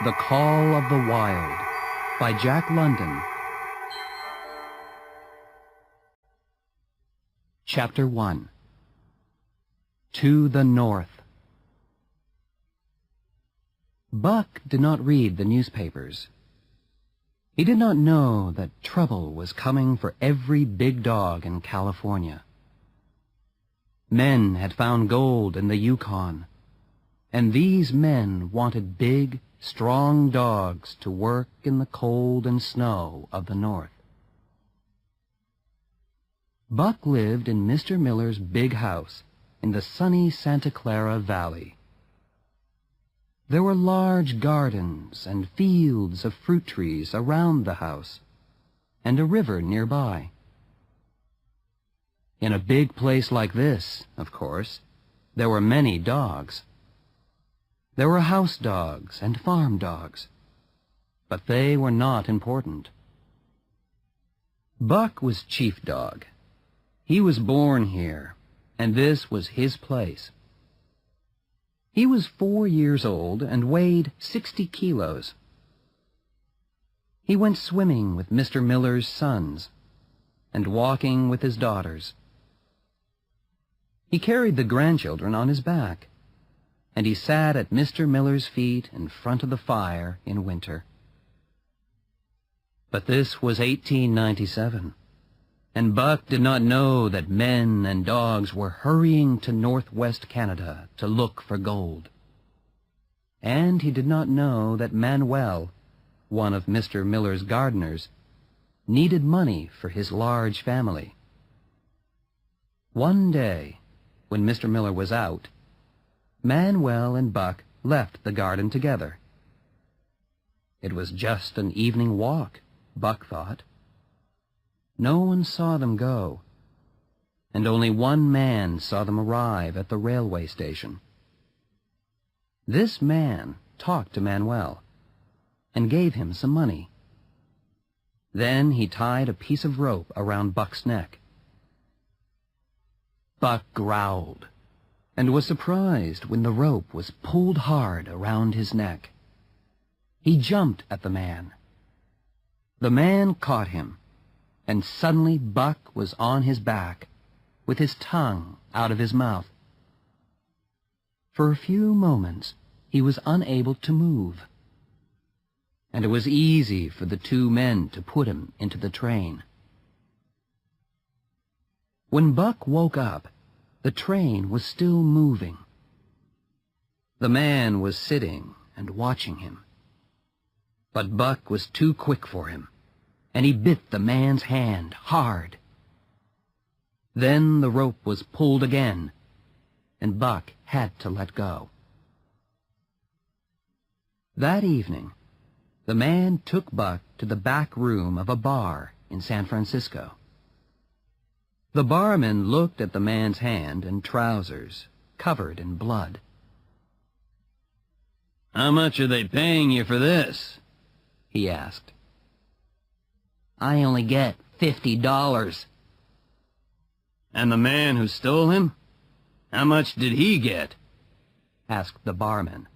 The Call of the Wild by Jack London. Chapter 1. To the North. Buck did not read the newspapers. He did not know that trouble was coming for every big dog in California. Men had found gold in the Yukon, and these men wanted big, strong dogs to work in the cold and snow of the North. Buck lived in Mr. Miller's big house in the sunny Santa Clara Valley. There were large gardens and fields of fruit trees around the house, and a river nearby. In a big place like this, of course, there were many dogs. There were house dogs and farm dogs, but they were not important. Buck was chief dog. He was born here, and this was his place. He was 4 years old and weighed 60 kilos. He went swimming with Mr. Miller's sons and walking with his daughters. He carried the grandchildren on his back, and he sat at Mr. Miller's feet in front of the fire in winter. But this was 1897, and Buck did not know that men and dogs were hurrying to northwest Canada to look for gold. And he did not know that Manuel, one of Mr. Miller's gardeners, needed money for his large family. One day, when Mr. Miller was out, Manuel and Buck left the garden together. It was just an evening walk, Buck thought. No one saw them go, and only one man saw them arrive at the railway station. This man talked to Manuel and gave him some money. Then he tied a piece of rope around Buck's neck. Buck growled and was surprised when the rope was pulled hard around his neck. He jumped at the man. The man caught him, and suddenly Buck was on his back, with his tongue out of his mouth. For a few moments he was unable to move, and it was easy for the two men to put him into the train. When Buck woke up, the train was still moving. The man was sitting and watching him. But Buck was too quick for him, and he bit the man's hand hard. Then the rope was pulled again, and Buck had to let go. That evening, the man took Buck to the back room of a bar in San Francisco. The barman looked at the man's hand and trousers, covered in blood. "How much are they paying you for this?" he asked. "I only get $50. "And the man who stole him? How much did he get?" asked the barman.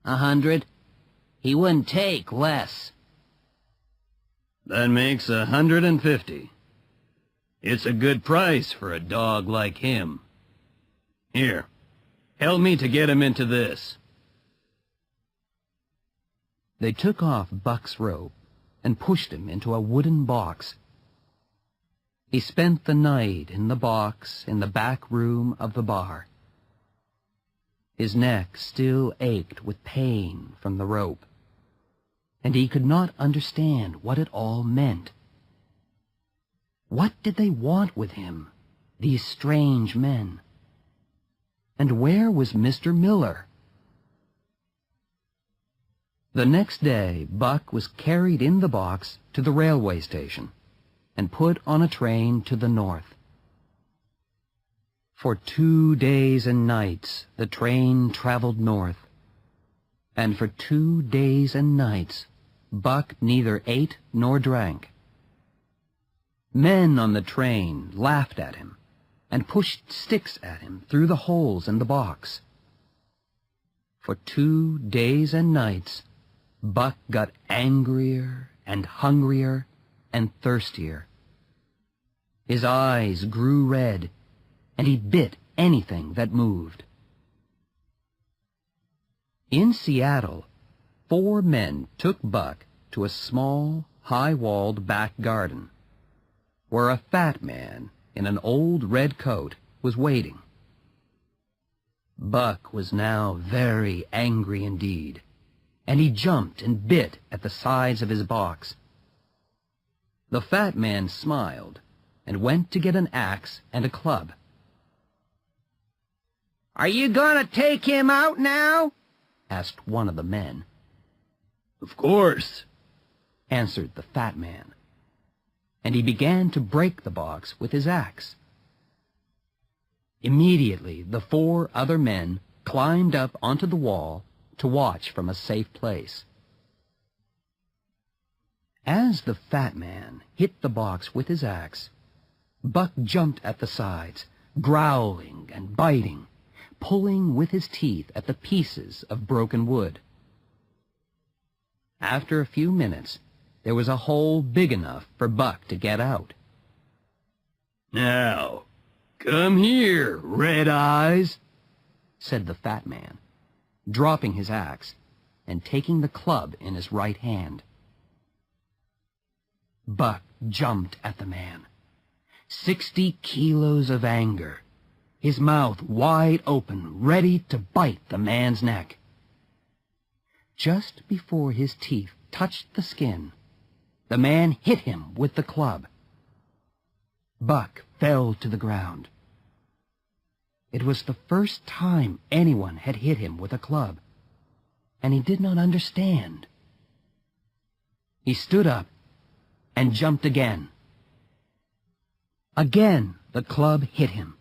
$100. He wouldn't take less." "That makes $150. It's a good price for a dog like him. Here, help me to get him into this." They took off Buck's rope and pushed him into a wooden box. He spent the night in the box in the back room of the bar. His neck still ached with pain from the rope, and he could not understand what it all meant. What did they want with him, these strange men? And where was Mr. Miller? The next day, Buck was carried in the box to the railway station and put on a train to the north. For 2 days and nights, the train traveled north, and for 2 days and nights, Buck neither ate nor drank. Men on the train laughed at him and pushed sticks at him through the holes in the box. For 2 days and nights, Buck got angrier and hungrier and thirstier. His eyes grew red, and he bit anything that moved. In Seattle, 4 men took Buck to a small, high-walled back garden, where a fat man in an old red coat was waiting. Buck was now very angry indeed, and he jumped and bit at the sides of his box. The fat man smiled and went to get an axe and a club. "Are you going to take him out now?" asked one of the men. "Of course," answered the fat man, and he began to break the box with his axe. Immediately, the 4 other men climbed up onto the wall to watch from a safe place. As the fat man hit the box with his axe, Buck jumped at the sides, growling and biting, pulling with his teeth at the pieces of broken wood. After a few minutes, there was a hole big enough for Buck to get out. "Now, come here, Red Eyes," said the fat man, dropping his axe and taking the club in his right hand. Buck jumped at the man, 60 kilos of anger, his mouth wide open, ready to bite the man's neck. Just before his teeth touched the skin, the man hit him with the club. Buck fell to the ground. It was the first time anyone had hit him with a club, and he did not understand. He stood up and jumped again. Again the club hit him,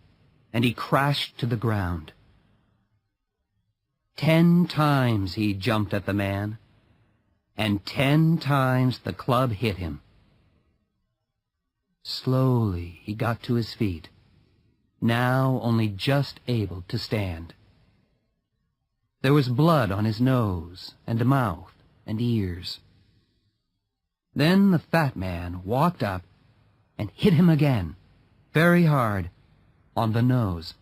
and he crashed to the ground. 10 times he jumped at the man, and 10 times the club hit him. Slowly he got to his feet, now only just able to stand. There was blood on his nose and mouth and ears. Then the fat man walked up and hit him again, very hard, on the nose.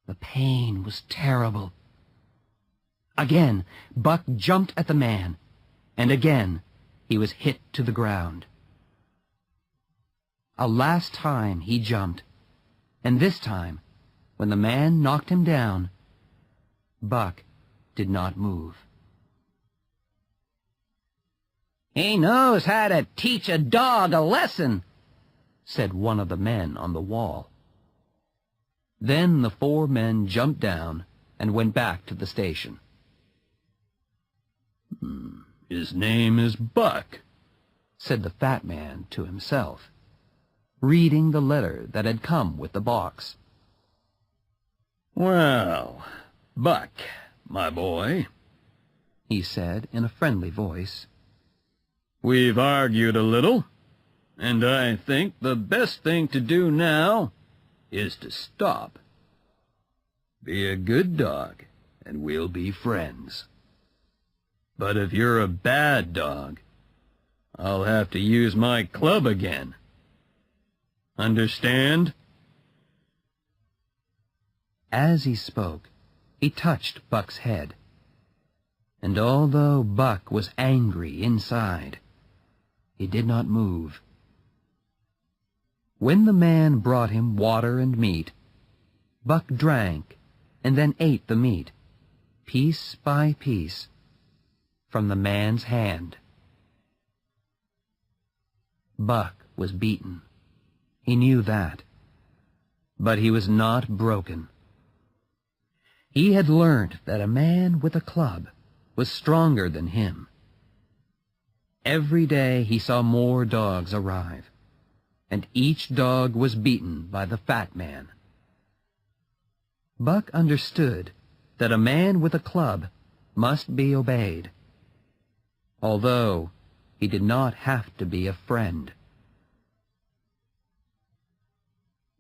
The pain was terrible. Again, Buck jumped at the man, and again he was hit to the ground. A last time he jumped, and this time, when the man knocked him down, Buck did not move. "He knows how to teach a dog a lesson," said one of the men on the wall. Then the 4 men jumped down and went back to the station. "His name is Buck," said the fat man to himself, reading the letter that had come with the box. "Well, Buck, my boy," he said in a friendly voice, "we've argued a little, and I think the best thing to do now is to stop. Be a good dog, and we'll be friends. But if you're a bad dog, I'll have to use my club again. Understand?" As he spoke, he touched Buck's head, and although Buck was angry inside, he did not move. When the man brought him water and meat, Buck drank and then ate the meat, piece by piece, from the man's hand. Buck was beaten. He knew that. But he was not broken. He had learned that a man with a club was stronger than him. Every day he saw more dogs arrive, and each dog was beaten by the fat man. Buck understood that a man with a club must be obeyed, although he did not have to be a friend.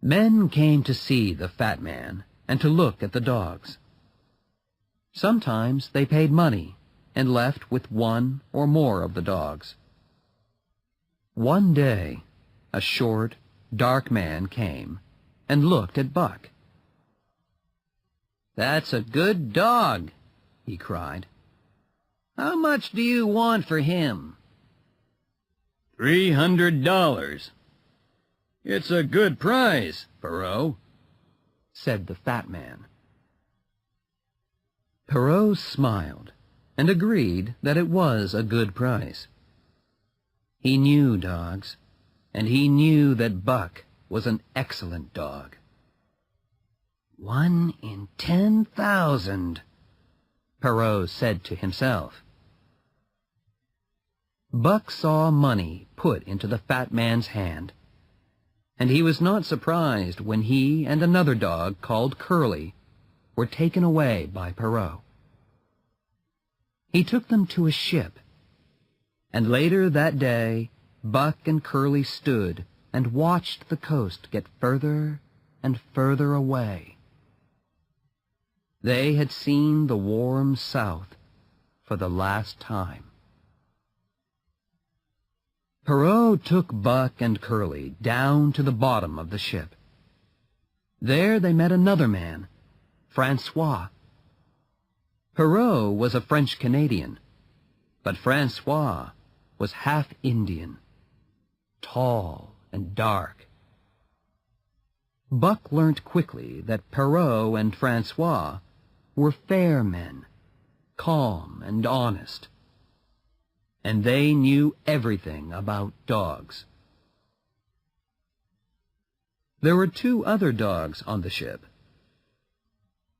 Men came to see the fat man and to look at the dogs. Sometimes they paid money and left with one or more of the dogs. One day, a short, dark man came and looked at Buck. "That's a good dog," he cried. "How much do you want for him?" $300. "It's a good price, Perrault," said the fat man. Perrault smiled and agreed that it was a good price. He knew dogs, and he knew that Buck was an excellent dog. 1 in 10,000, Perrault said to himself. Buck saw money put into the fat man's hand, and he was not surprised when he and another dog called Curly were taken away by Perrault. He took them to a ship, and later that day Buck and Curly stood and watched the coast get further and further away. They had seen the warm South for the last time. Perrault took Buck and Curly down to the bottom of the ship. There they met another man, Francois. Perrault was a French-Canadian, but Francois was half Indian, tall and dark. Buck learnt quickly that Perrault and Francois were fair men, calm and honest, and they knew everything about dogs. There were 2 other dogs on the ship.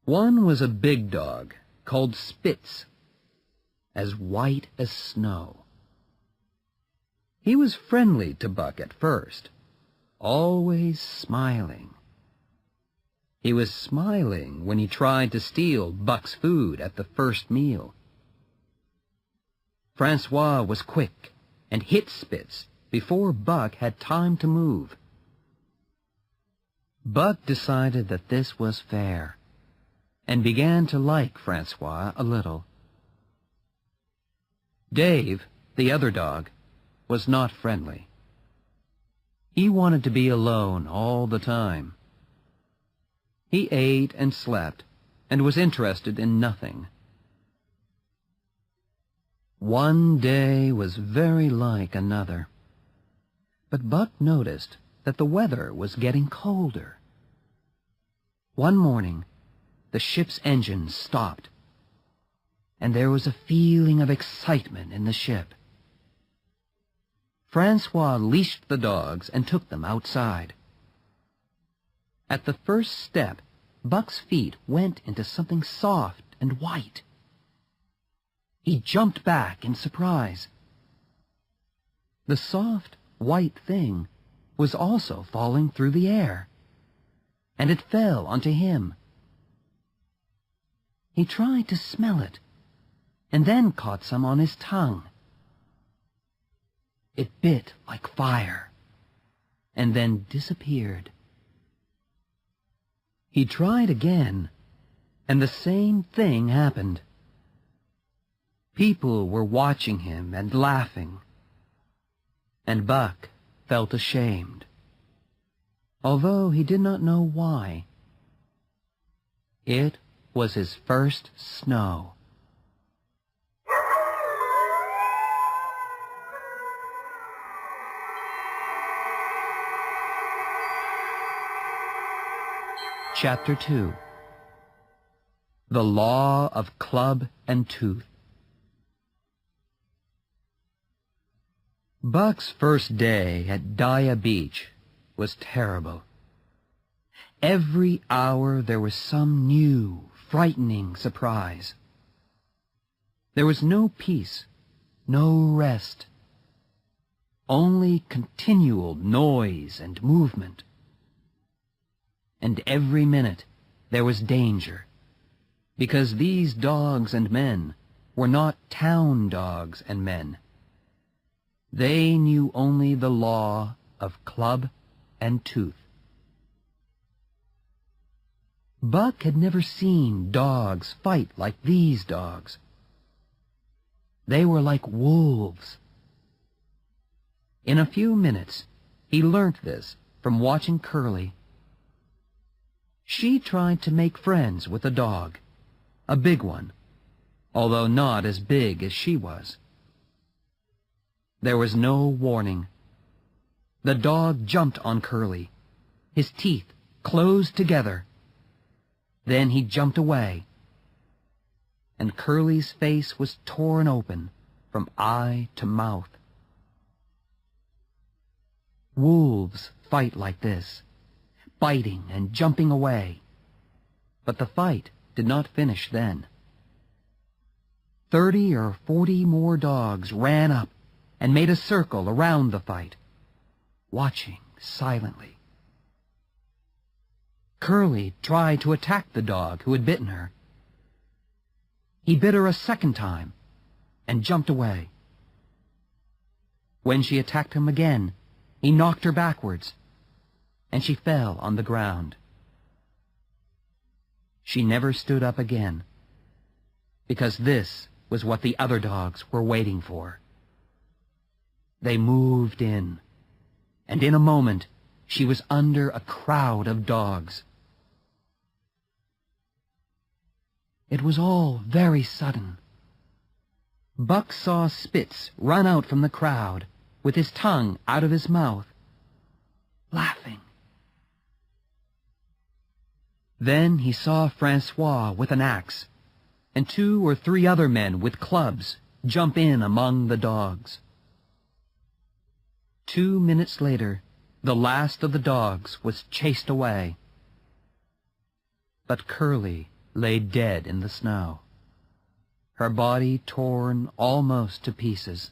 One was a big dog called Spitz, as white as snow. He was friendly to Buck at first, always smiling. He was smiling when he tried to steal Buck's food at the first meal. Francois was quick and hit Spitz before Buck had time to move. Buck decided that this was fair and began to like Francois a little. Dave, the other dog, was not friendly. He wanted to be alone all the time. He ate and slept and was interested in nothing. One day was very like another, but Buck noticed that the weather was getting colder. One morning, the ship's engines stopped, and there was a feeling of excitement in the ship. Francois leashed the dogs and took them outside. At the first step, Buck's feet went into something soft and white. He jumped back in surprise. The soft, white thing was also falling through the air, and it fell onto him. He tried to smell it, and then caught some on his tongue. It bit like fire, and then disappeared. He tried again, and the same thing happened. People were watching him and laughing, and Buck felt ashamed, although he did not know why. It was his first snow. Chapter 2. The Law of Club and Tooth. Buck's first day at Dyea Beach was terrible. Every hour there was some new, frightening surprise. There was no peace, no rest, only continual noise and movement. And every minute there was danger, because these dogs and men were not town dogs and men. They knew only the law of club and tooth. Buck had never seen dogs fight like these dogs. They were like wolves. In a few minutes, he learnt this from watching Curly. She tried to make friends with a dog, a big one, although not as big as she was. There was no warning. The dog jumped on Curly, his teeth closed together. Then he jumped away, and Curly's face was torn open from eye to mouth. Wolves fight like this, biting and jumping away. But the fight did not finish then. 30 or 40 more dogs ran up and made a circle around the fight, watching silently. Curly tried to attack the dog who had bitten her. He bit her a second time and jumped away. When she attacked him again, he knocked her backwards, and she fell on the ground. She never stood up again, because this was what the other dogs were waiting for. They moved in, and in a moment she was under a crowd of dogs. It was all very sudden. Buck saw Spitz run out from the crowd with his tongue out of his mouth, laughing. Then he saw Francois with an axe, and 2 or 3 other men with clubs jump in among the dogs. 2 minutes later, the last of the dogs was chased away. But Curly lay dead in the snow, her body torn almost to pieces.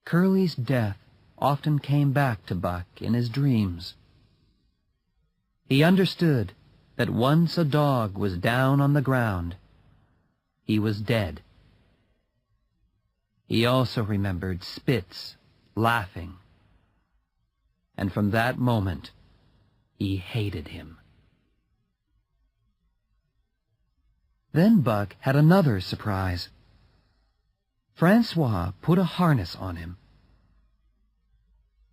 Curly's death often came back to Buck in his dreams. He understood that once a dog was down on the ground, he was dead. He also remembered Spitz laughing, and from that moment he hated him. Then Buck had another surprise. Francois put a harness on him.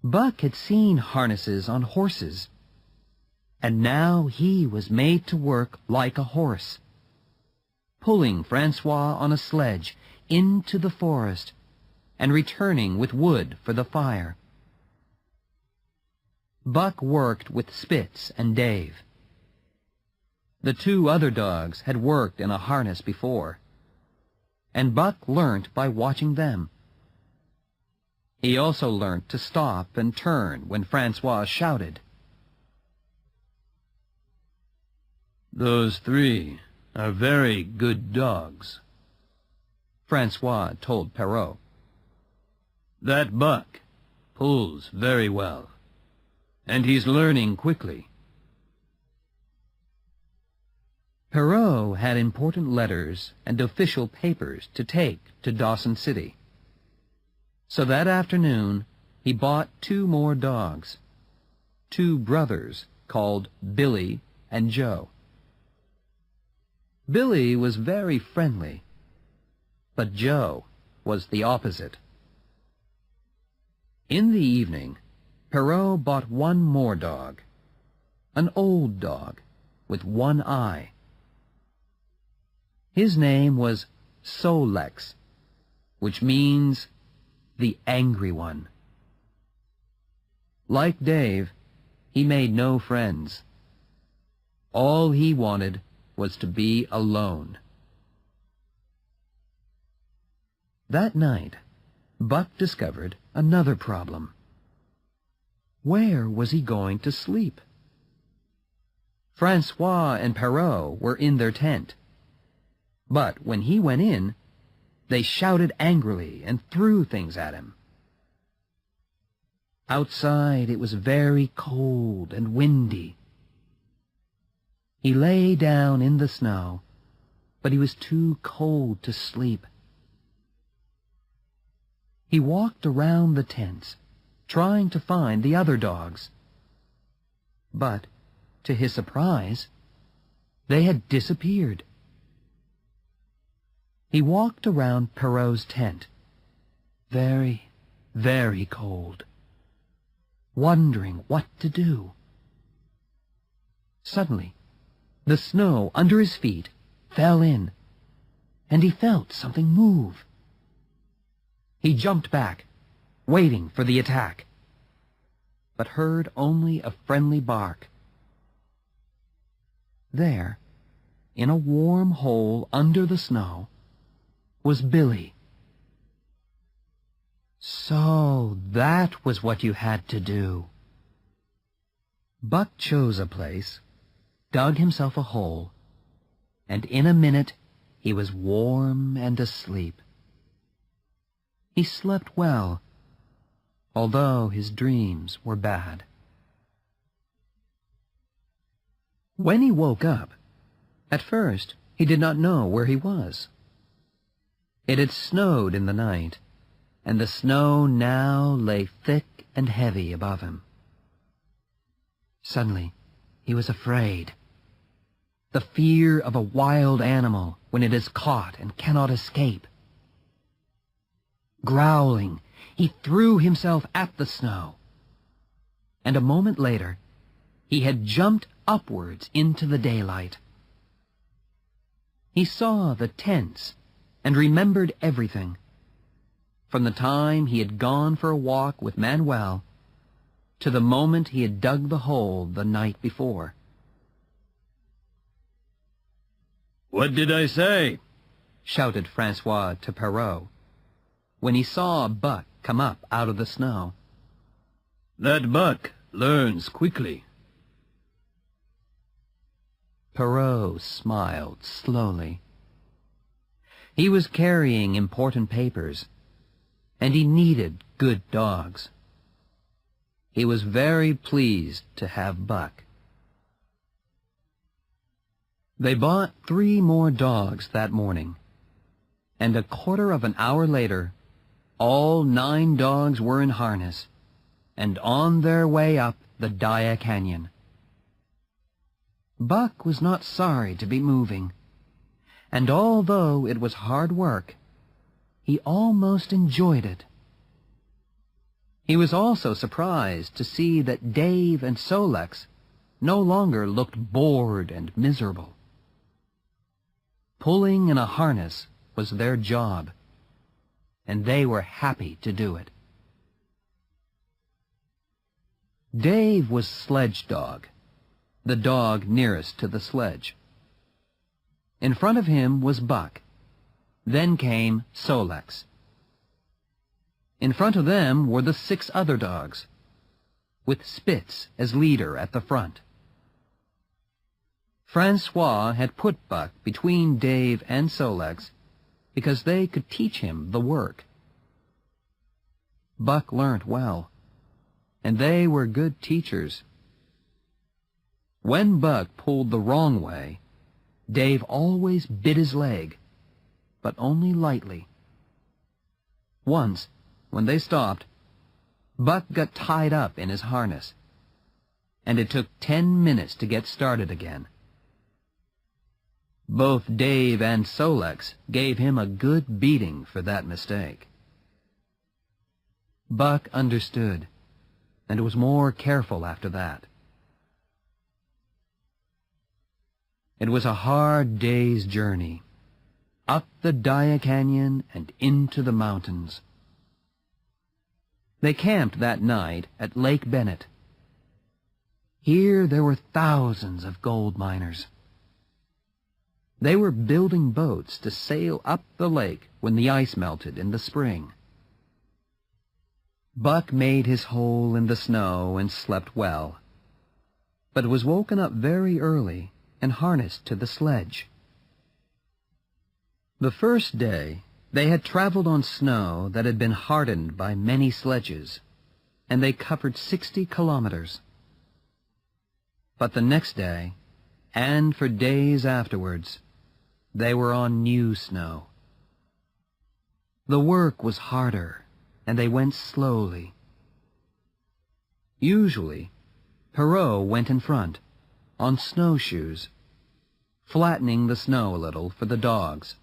Buck had seen harnesses on horses, and now he was made to work like a horse, pulling Francois on a sledge into the forest and returning with wood for the fire. Buck worked with Spitz and Dave. The 2 other dogs had worked in a harness before, and Buck learnt by watching them. He also learnt to stop and turn when Francois shouted. "Those 3 are very good dogs," Francois told Perrault. "That Buck pulls very well, and he's learning quickly." Perrault had important letters and official papers to take to Dawson City. So that afternoon he bought 2 more dogs, 2 brothers called Billy and Joe. Billy was very friendly, but Joe was the opposite. In the evening, Perrault bought 1 more dog, an old dog with 1 eye. His name was Solex, which means the angry one. Like Dave, he made no friends. All he wanted was to be alone. That night, Buck discovered another problem. Where was he going to sleep? Francois and Perrault were in their tent, but when he went in, they shouted angrily and threw things at him. Outside it was very cold and windy. He lay down in the snow, but he was too cold to sleep. He walked around the tents, trying to find the other dogs. But to his surprise, they had disappeared. He walked around Perrault's tent, very, very cold, wondering what to do. Suddenly, the snow under his feet fell in, and he felt something move. He jumped back, waiting for the attack, but heard only a friendly bark. There, in a warm hole under the snow, was Billy. So that was what you had to do. Buck chose a place, dug himself a hole, and in a minute he was warm and asleep. He slept well, although his dreams were bad. When he woke up, at first he did not know where he was. It had snowed in the night, and the snow now lay thick and heavy above him. Suddenly, he was afraid. The fear of a wild animal when it is caught and cannot escape. Growling, he threw himself at the snow, and a moment later, he had jumped upwards into the daylight. He saw the tents and remembered everything, from the time he had gone for a walk with Manuel to the moment he had dug the hole the night before. "What did I say?" shouted Francois to Perrault, when he saw Buck come up out of the snow. "That Buck learns quickly." Perrault smiled slowly. He was carrying important papers, and he needed good dogs. He was very pleased to have Buck. They bought 3 more dogs that morning, and a quarter of an hour later, all 9 dogs were in harness and on their way up the Daya Canyon. Buck was not sorry to be moving, and although it was hard work, he almost enjoyed it. He was also surprised to see that Dave and Solex no longer looked bored and miserable. Pulling in a harness was their job, and they were happy to do it. Dave was sledge dog, the dog nearest to the sledge. In front of him was Buck. Then came Solex. In front of them were the 6 other dogs, with Spitz as leader at the front. Francois had put Buck between Dave and Solex because they could teach him the work. Buck learnt well, and they were good teachers. When Buck pulled the wrong way, Dave always bit his leg, but only lightly. Once, when they stopped, Buck got tied up in his harness, and it took 10 minutes to get started again. Both Dave and Solex gave him a good beating for that mistake. Buck understood, and was more careful after that. It was a hard day's journey, up the Daya Canyon and into the mountains. They camped that night at Lake Bennett. Here there were thousands of gold miners. They were building boats to sail up the lake when the ice melted in the spring. Buck made his hole in the snow and slept well, but was woken up very early and harnessed to the sledge. The first day, they had traveled on snow that had been hardened by many sledges, and they covered 60 kilometers. But the next day, and for days afterwards, they were on new snow. The work was harder, and they went slowly. Usually, Perrault went in front, on snowshoes, flattening the snow a little for the dogs.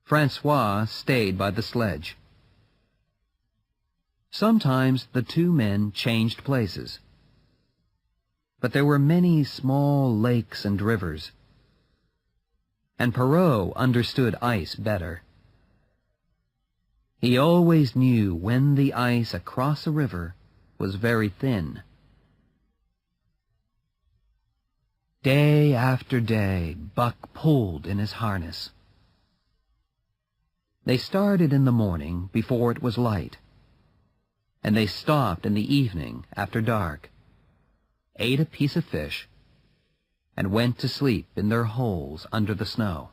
Francois stayed by the sledge. Sometimes the two men changed places. But there were many small lakes and rivers, and Perrault understood ice better. He always knew when the ice across a river was very thin. Day after day, Buck pulled in his harness. They started in the morning before it was light, and they stopped in the evening after dark, ate a piece of fish, and went to sleep in their holes under the snow.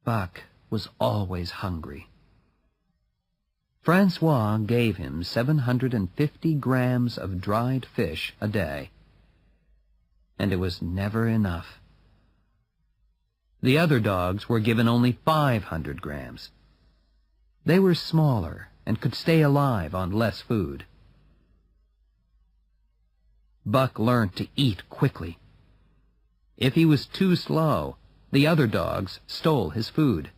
Buck was always hungry. Francois gave him 750 grams of dried fish a day, and it was never enough. The other dogs were given only 500 grams. They were smaller and could stay alive on less food. Buck learned to eat quickly. If he was too slow, the other dogs stole his food.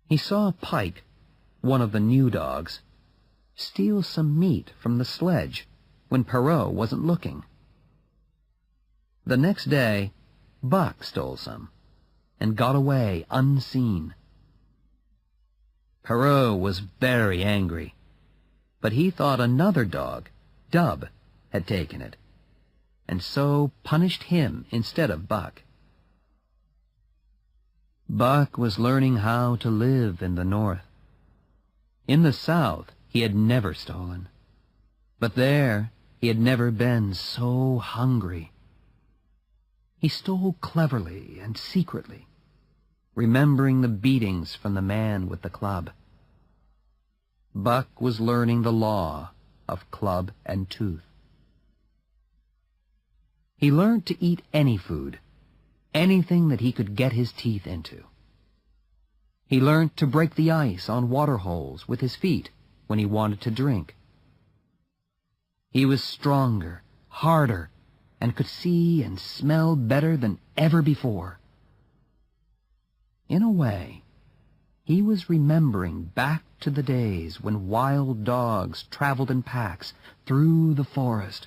He saw Pike, one of the new dogs, steal some meat from the sledge when Perrault wasn't looking. The next day, Buck stole some and got away unseen. Perrault was very angry, but he thought another dog, Dub, had taken it, and so punished him instead of Buck. Buck was learning how to live in the north. In the south, he had never stolen, but there he had never been so hungry. He stole cleverly and secretly, remembering the beatings from the man with the club. Buck was learning the law of club and tooth. He learned to eat any food, anything that he could get his teeth into. He learned to break the ice on water holes with his feet when he wanted to drink. He was stronger, harder, and could see and smell better than ever before. In a way, he was remembering back to the days when wild dogs traveled in packs through the forest,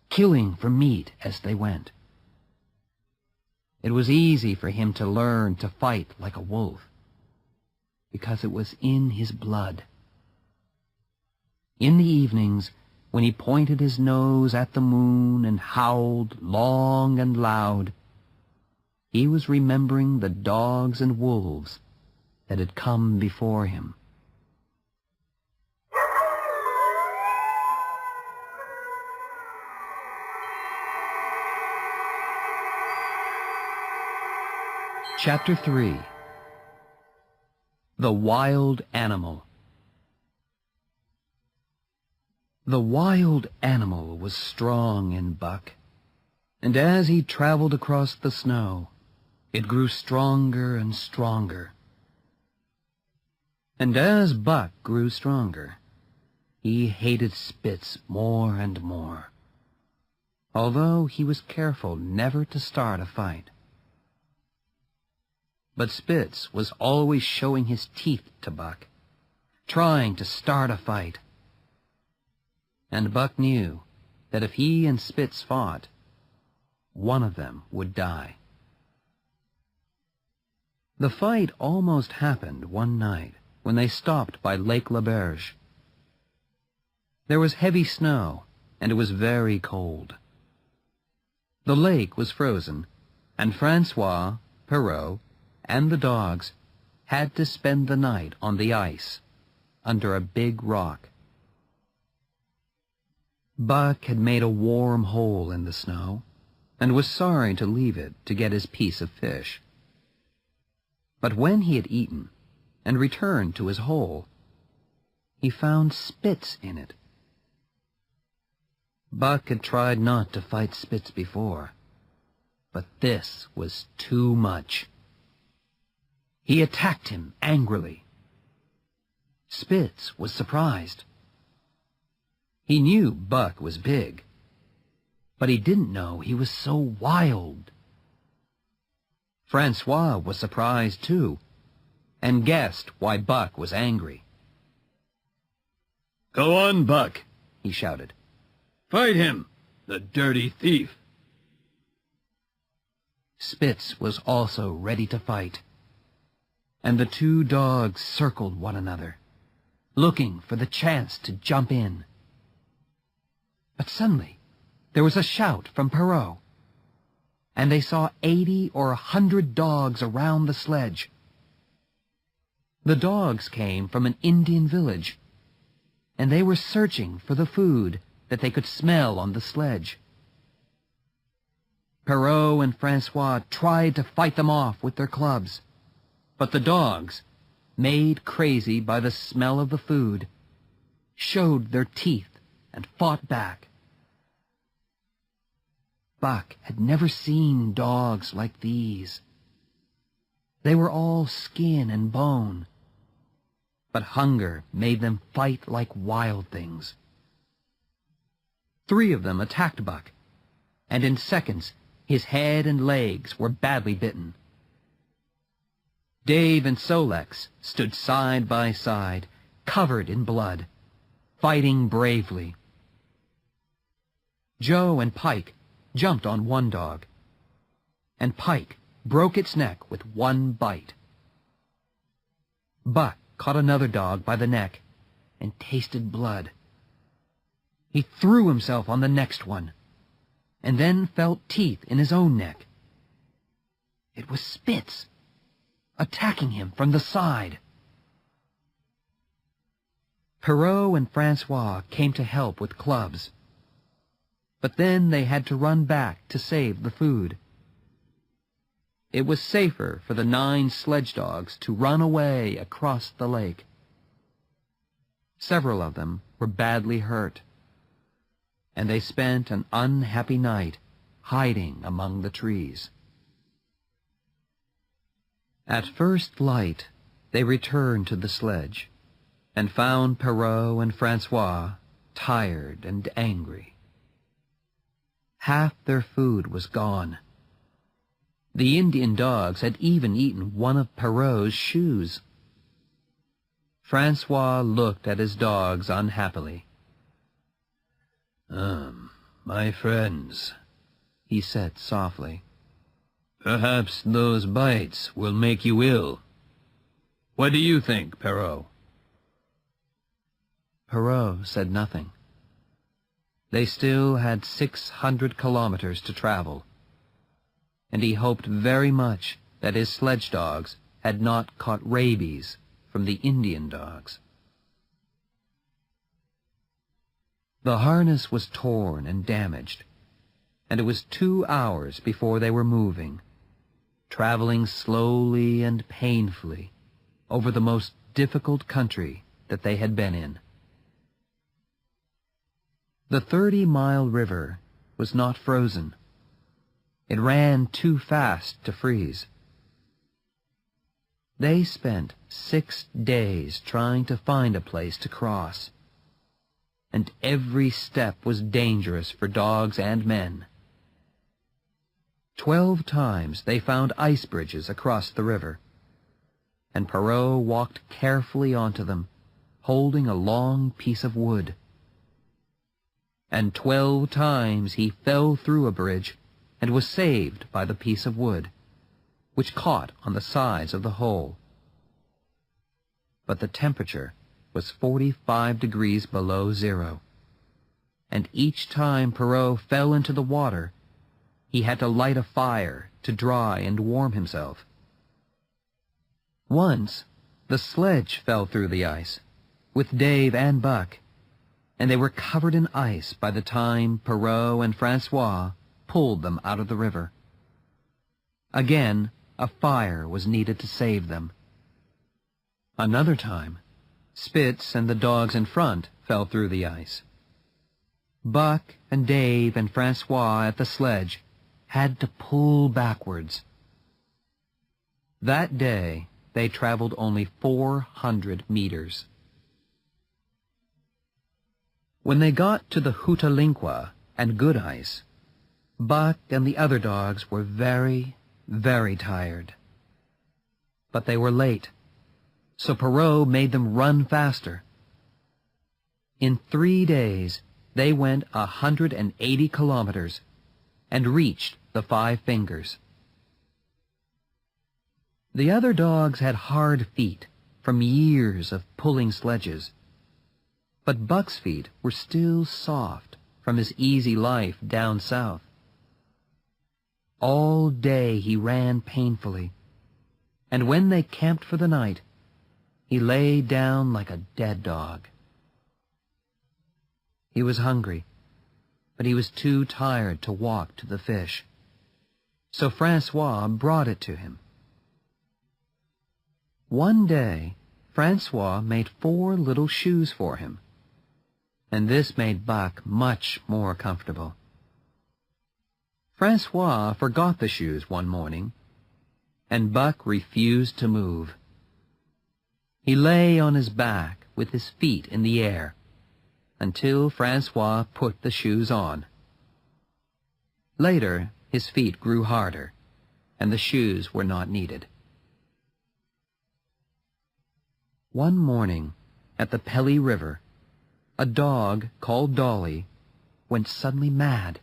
killing for meat as they went. It was easy for him to learn to fight like a wolf, because it was in his blood. In the evenings, when he pointed his nose at the moon and howled long and loud, he was remembering the dogs and wolves that had come before him. Chapter 3. The Wild Animal. The wild animal was strong in Buck, and as he traveled across the snow, it grew stronger and stronger. And as Buck grew stronger, he hated Spitz more and more, although he was careful never to start a fight. But Spitz was always showing his teeth to Buck, trying to start a fight. And Buck knew that if he and Spitz fought, one of them would die. The fight almost happened one night when they stopped by Lake L'Auberge. There was heavy snow, and it was very cold. The lake was frozen, and Francois, Perrault, and the dogs had to spend the night on the ice, under a big rock. Buck had made a warm hole in the snow, and was sorry to leave it to get his piece of fish. But when he had eaten, and returned to his hole, he found Spitz in it. Buck had tried not to fight Spitz before, but this was too much. He attacked him angrily. Spitz was surprised. He knew Buck was big, but he didn't know he was so wild. Francois was surprised, too, and guessed why Buck was angry. "Go on, Buck," he shouted. "Fight him, the dirty thief." Spitz was also ready to fight, and the two dogs circled one another, looking for the chance to jump in. But suddenly, there was a shout from Perrault, and they saw 80 or 100 dogs around the sledge. The dogs came from an Indian village, and they were searching for the food that they could smell on the sledge. Perrault and Francois tried to fight them off with their clubs, but the dogs, made crazy by the smell of the food, showed their teeth and fought back. Buck had never seen dogs like these. They were all skin and bone, but hunger made them fight like wild things. 3 of them attacked Buck, and in seconds his head and legs were badly bitten. Dave and Solex stood side by side, covered in blood, fighting bravely. Joe and Pike jumped on one dog, and Pike broke its neck with one bite. Buck caught another dog by the neck and tasted blood. He threw himself on the next one, and then felt teeth in his own neck. It was Spitz, attacking him from the side. Perrault and Francois came to help with clubs, but then they had to run back to save the food. It was safer for the 9 sledge dogs to run away across the lake. Several of them were badly hurt, and they spent an unhappy night hiding among the trees. At first light, they returned to the sledge and found Perrault and Francois tired and angry. Half their food was gone. The Indian dogs had even eaten one of Perrault's shoes. Francois looked at his dogs unhappily. My friends," he said softly. "Perhaps those bites will make you ill. What do you think, Perrault?" Perrault said nothing. They still had 600 kilometers to travel, and he hoped very much that his sledge dogs had not caught rabies from the Indian dogs. The harness was torn and damaged, and it was 2 hours before they were moving, traveling slowly and painfully over the most difficult country that they had been in. The 30-mile river was not frozen. It ran too fast to freeze. They spent 6 days trying to find a place to cross, and every step was dangerous for dogs and men. 12 times they found ice bridges across the river, and Perrault walked carefully onto them, holding a long piece of wood. And 12 times he fell through a bridge and was saved by the piece of wood, which caught on the sides of the hole. But the temperature was 45 degrees below zero, and each time Perrault fell into the water, he had to light a fire to dry and warm himself. Once, the sledge fell through the ice, with Dave and Buck, and they were covered in ice by the time Perrault and Francois pulled them out of the river. Again, a fire was needed to save them. Another time, Spitz and the dogs in front fell through the ice. Buck and Dave and Francois at the sledge had to pull backwards. That day, they traveled only 400 meters. When they got to the Hootalinqua and Good Ice, Buck and the other dogs were very, very tired. But they were late, so Perrault made them run faster. In 3 days, they went 180 kilometers and reached the Five Fingers. The other dogs had hard feet from years of pulling sledges, but Buck's feet were still soft from his easy life down south. All day he ran painfully, and when they camped for the night, he lay down like a dead dog. He was hungry, but he was too tired to walk to the fish, so Francois brought it to him. One day, Francois made 4 little shoes for him, and this made Buck much more comfortable. Francois forgot the shoes one morning, and Buck refused to move. He lay on his back with his feet in the air until Francois put the shoes on. Later, his feet grew harder, and the shoes were not needed. One morning, at the Pelly River, a dog called Dolly went suddenly mad.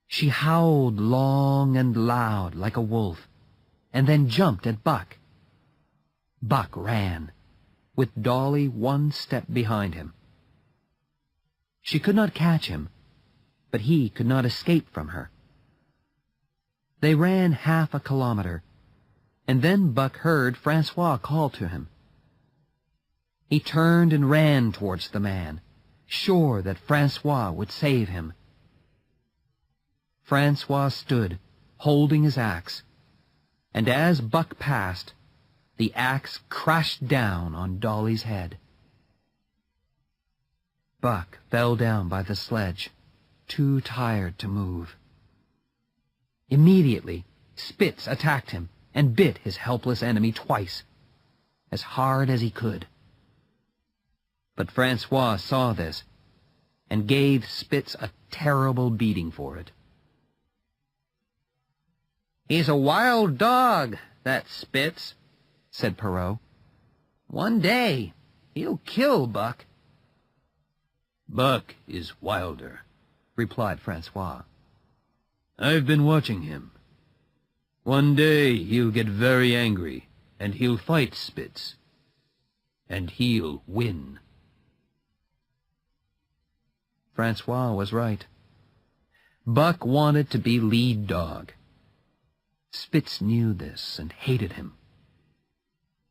She howled long and loud like a wolf, and then jumped at Buck. Buck ran, with Dolly 1 step behind him. She could not catch him, but he could not escape from her. They ran half a kilometer, and then Buck heard Francois call to him. He turned and ran towards the man, sure that Francois would save him. Francois stood, holding his axe, and as Buck passed, the axe crashed down on Dolly's head. Buck fell down by the sledge, too tired to move. Immediately, Spitz attacked him and bit his helpless enemy twice, as hard as he could. But Francois saw this and gave Spitz a terrible beating for it. "He's a wild dog, that Spitz," said Perrault. "One day he'll kill Buck." "Buck is wilder," replied Francois. "I've been watching him. One day he'll get very angry, and he'll fight Spitz. And he'll win." Francois was right. Buck wanted to be lead dog. Spitz knew this and hated him.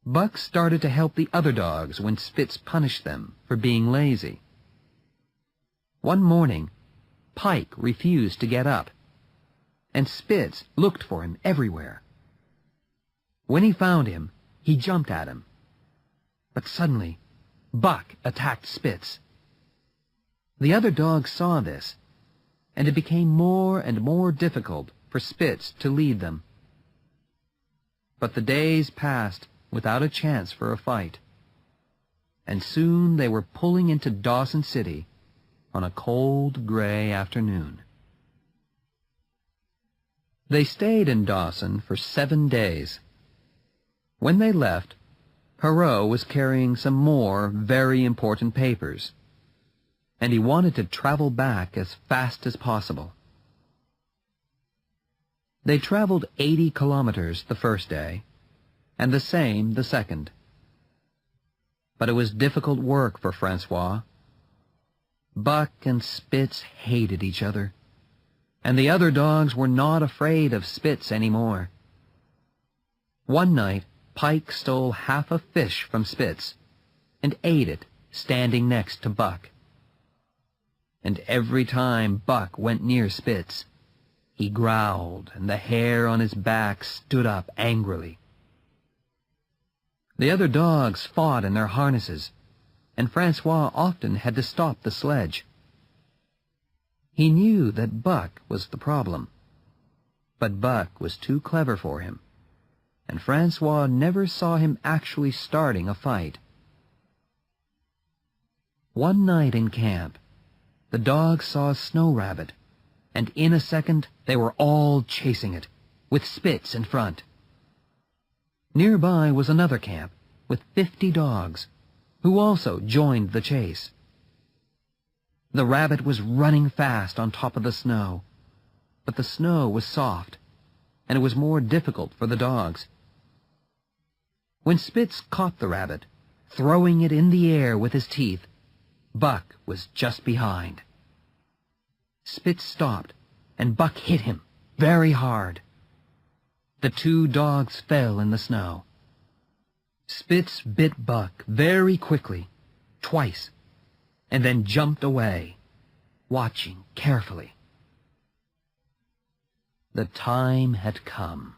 Buck started to help the other dogs when Spitz punished them for being lazy. One morning, Pike refused to get up, and Spitz looked for him everywhere. When he found him, he jumped at him. But suddenly, Buck attacked Spitz. The other dogs saw this, and it became more and more difficult for Spitz to lead them. But the days passed without a chance for a fight, and soon they were pulling into Dawson City on a cold, gray afternoon. They stayed in Dawson for 7 days. When they left, Perrault was carrying some more very important papers, and he wanted to travel back as fast as possible. They traveled 80 kilometers the first day, and the same the second. But it was difficult work for Francois. Buck and Spitz hated each other, and the other dogs were not afraid of Spitz anymore. One night, Pike stole half a fish from Spitz and ate it standing next to Buck. And every time Buck went near Spitz, he growled and the hair on his back stood up angrily. The other dogs fought in their harnesses, and Francois often had to stop the sledge. He knew that Buck was the problem, but Buck was too clever for him, and Francois never saw him actually starting a fight. One night in camp, the dogs saw a snow rabbit, and in a second they were all chasing it, with Spitz in front. Nearby was another camp with 50 dogs, who also joined the chase. The rabbit was running fast on top of the snow, but the snow was soft, and it was more difficult for the dogs. When Spitz caught the rabbit, throwing it in the air with his teeth, Buck was just behind. Spitz stopped, and Buck hit him very hard. The two dogs fell in the snow. Spitz bit Buck very quickly, twice, and then jumped away, watching carefully. The time had come,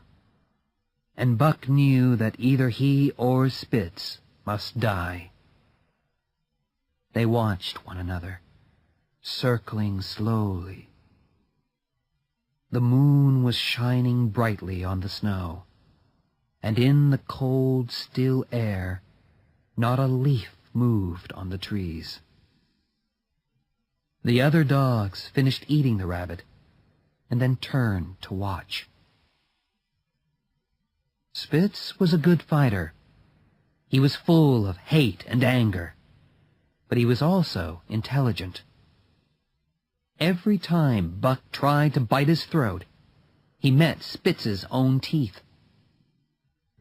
and Buck knew that either he or Spitz must die. They watched one another, circling slowly. The moon was shining brightly on the snow, and in the cold, still air, not a leaf moved on the trees. The other dogs finished eating the rabbit, and then turned to watch. Spitz was a good fighter. He was full of hate and anger, but he was also intelligent. Every time Buck tried to bite his throat, he met Spitz's own teeth.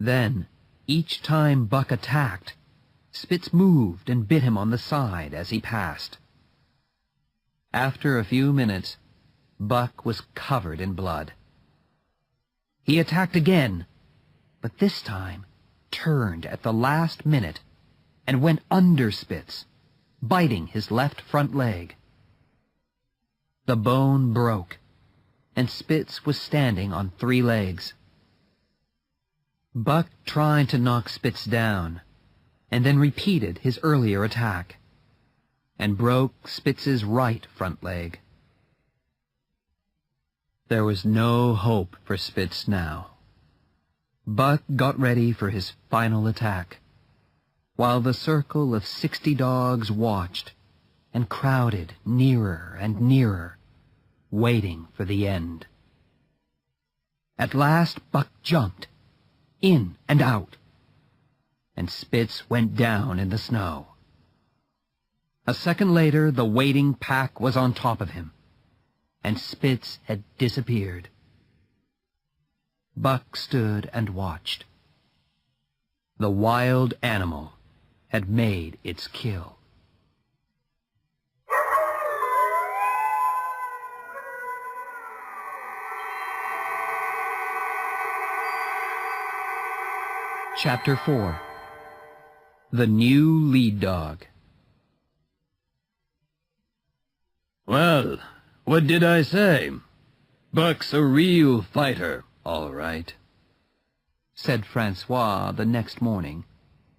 Then, each time Buck attacked, Spitz moved and bit him on the side as he passed. After a few minutes, Buck was covered in blood. He attacked again, but this time turned at the last minute and went under Spitz, biting his left front leg. The bone broke, and Spitz was standing on 3 legs. Buck tried to knock Spitz down, and then repeated his earlier attack, and broke Spitz's right front leg. There was no hope for Spitz now. Buck got ready for his final attack, while the circle of 60 dogs watched and crowded nearer and nearer, waiting for the end. At last Buck jumped, in and out, and Spitz went down in the snow. A second later, the waiting pack was on top of him, and Spitz had disappeared. Buck stood and watched. The wild animal had made its kill. Chapter 4. The New Lead Dog. Well, what did I say? Buck's a real fighter, all right, said Francois the next morning,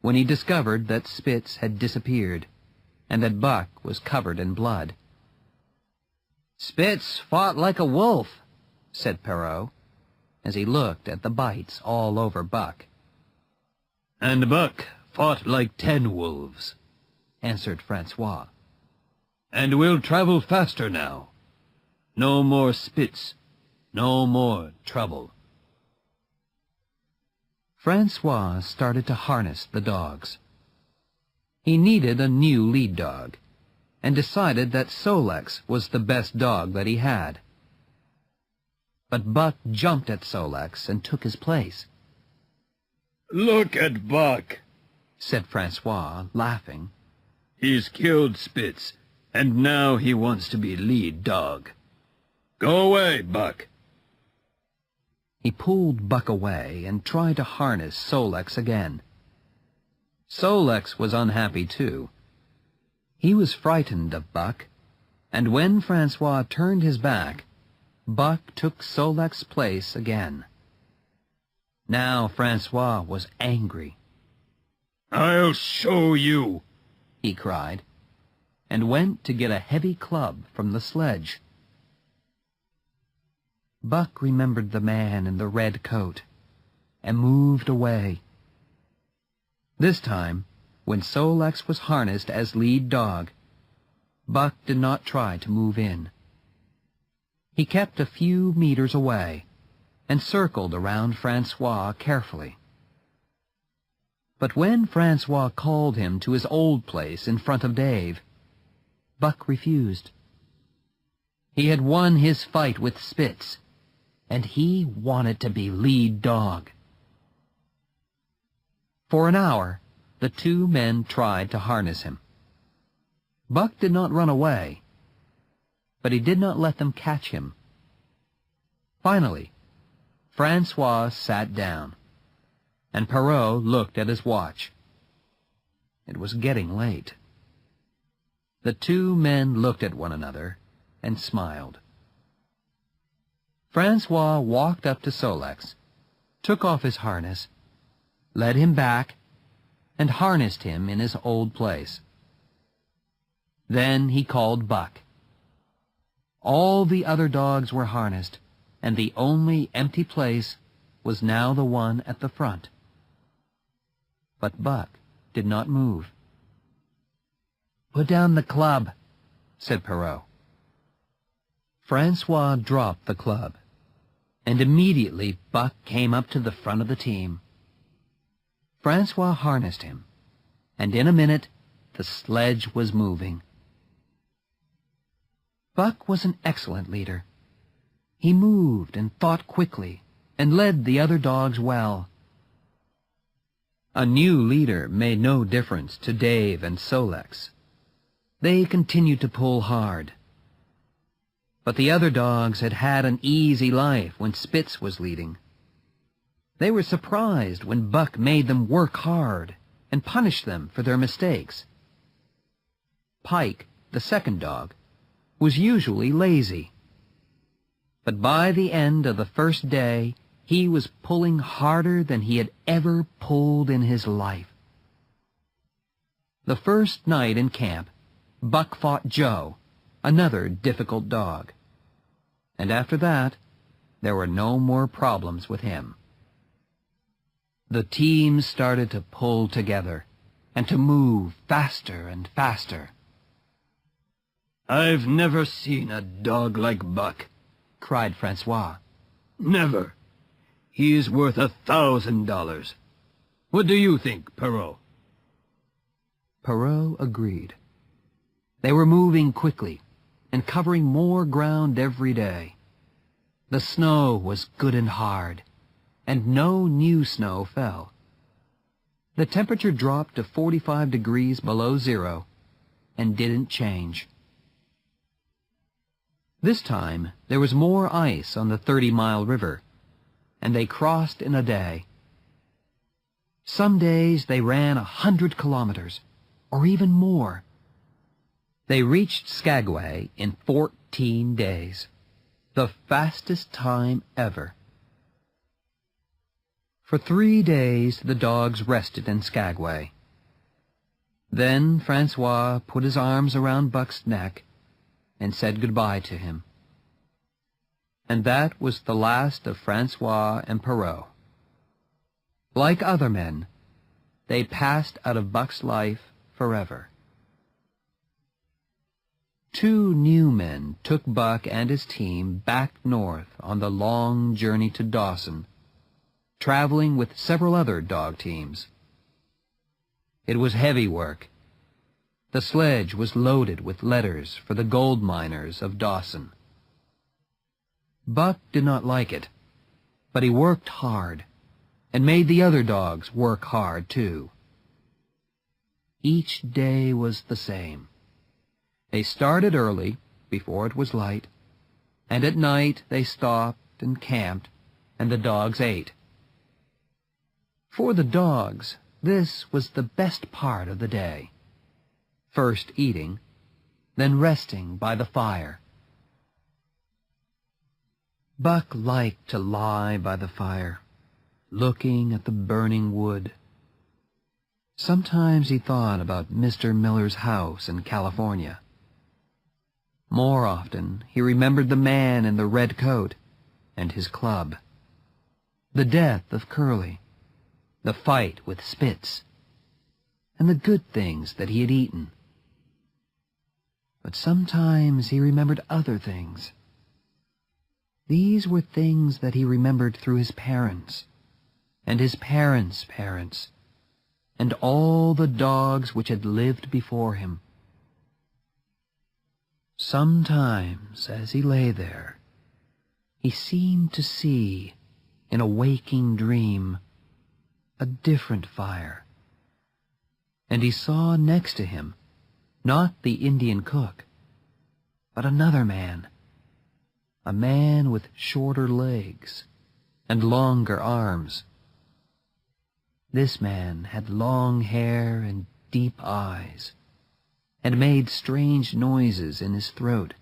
when he discovered that Spitz had disappeared, and that Buck was covered in blood. Spitz fought like a wolf, said Perrault, as he looked at the bites all over Buck. And Buck fought like 10 wolves, answered Francois. And we'll travel faster now. No more Spitz, no more trouble. Francois started to harness the dogs. He needed a new lead dog, and decided that Solex was the best dog that he had. But Buck jumped at Solex and took his place. Look at Buck, said Francois, laughing. He's killed Spitz, and now he wants to be lead dog. Go away, Buck. He pulled Buck away and tried to harness Solex again. Solex was unhappy too. He was frightened of Buck, and when Francois turned his back, Buck took Solex's place again. Now Francois was angry. I'll show you, he cried, and went to get a heavy club from the sledge. Buck remembered the man in the red coat and moved away. This time, when Solex was harnessed as lead dog, Buck did not try to move in. He kept a few meters away and circled around Francois carefully. But when Francois called him to his old place in front of Dave, Buck refused. He had won his fight with Spitz, and he wanted to be lead dog. For an hour, the two men tried to harness him. Buck did not run away, but he did not let them catch him. Finally, Francois sat down, and Perrault looked at his watch. It was getting late. The two men looked at one another and smiled. Francois walked up to Solex, took off his harness, led him back, and harnessed him in his old place. Then he called Buck. All the other dogs were harnessed, and the only empty place was now the one at the front. But Buck did not move. "Put down the club," said Perrault. Francois dropped the club, and immediately Buck came up to the front of the team. Francois harnessed him, and in a minute the sledge was moving. Buck was an excellent leader. He moved and thought quickly and led the other dogs well. A new leader made no difference to Dave and Solex. They continued to pull hard. But the other dogs had had an easy life when Spitz was leading. They were surprised when Buck made them work hard and punished them for their mistakes. Pike, the second dog, was usually lazy. But by the end of the first day, he was pulling harder than he had ever pulled in his life. The first night in camp, Buck fought Joe, another difficult dog. And after that, there were no more problems with him. The team started to pull together and to move faster and faster. "I've never seen a dog like Buck," cried Francois. "Never. He is worth $1,000. What do you think, Perrault?" Perrault agreed. They were moving quickly and covering more ground every day. The snow was good and hard, and no new snow fell. The temperature dropped to 45 degrees below zero and didn't change. This time, there was more ice on the 30-mile river, and they crossed in a day. Some days they ran 100 kilometers, or even more. They reached Skagway in 14 days, the fastest time ever. For 3 days the dogs rested in Skagway. Then Francois put his arms around Buck's neck and said goodbye to him. And that was the last of Francois and Perrault. Like other men, they passed out of Buck's life forever. 2 new men took Buck and his team back north on the long journey to Dawson, traveling with several other dog teams. It was heavy work. The sledge was loaded with letters for the gold miners of Dawson. Buck did not like it, but he worked hard and made the other dogs work hard too. Each day was the same. They started early, before it was light, and at night they stopped and camped, and the dogs ate. For the dogs, this was the best part of the day. First eating, then resting by the fire. Buck liked to lie by the fire, looking at the burning wood. Sometimes he thought about Mr. Miller's house in California. More often, he remembered the man in the red coat and his club, the death of Curly, the fight with Spitz, and the good things that he had eaten. But sometimes he remembered other things. These were things that he remembered through his parents, and his parents' parents, and all the dogs which had lived before him. Sometimes, as he lay there, he seemed to see, in a waking dream, a different fire. And he saw next to him, not the Indian cook, but another man, a man with shorter legs and longer arms. This man had long hair and deep eyes, and made strange noises in his throat.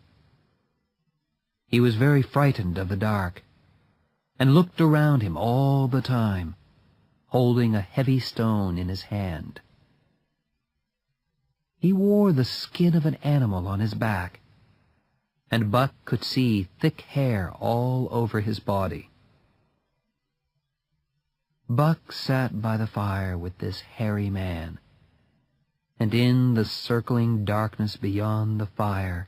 He was very frightened of the dark, and looked around him all the time, holding a heavy stone in his hand. He wore the skin of an animal on his back, and Buck could see thick hair all over his body. Buck sat by the fire with this hairy man, and in the circling darkness beyond the fire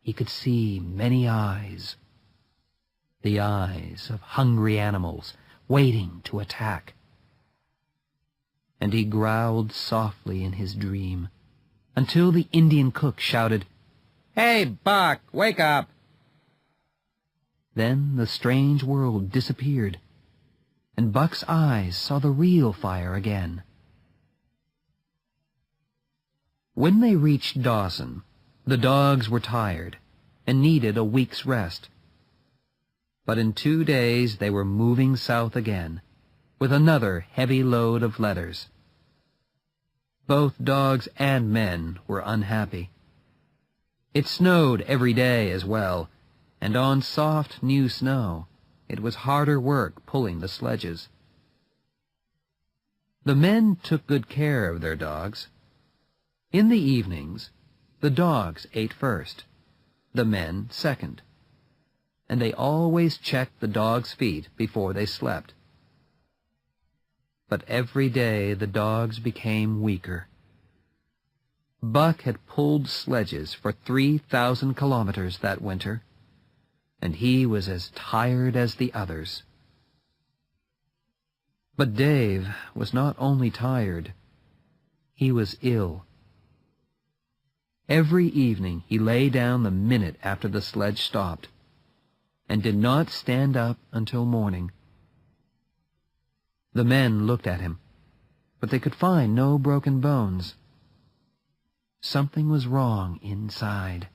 he could see many eyes, the eyes of hungry animals waiting to attack. And he growled softly in his dream until the Indian cook shouted, "Hey, Buck, wake up!" Then the strange world disappeared, and Buck's eyes saw the real fire again. When they reached Dawson, the dogs were tired and needed a week's rest. But in 2 days they were moving south again, with another heavy load of letters. Both dogs and men were unhappy. It snowed every day as well, and on soft new snow it was harder work pulling the sledges. The men took good care of their dogs. In the evenings, the dogs ate first, the men second, and they always checked the dogs' feet before they slept. But every day the dogs became weaker. Buck had pulled sledges for 3,000 kilometers that winter, and he was as tired as the others. But Dave was not only tired, he was ill. Every evening he lay down the minute after the sledge stopped, and did not stand up until morning. The men looked at him, but they could find no broken bones. Something was wrong inside.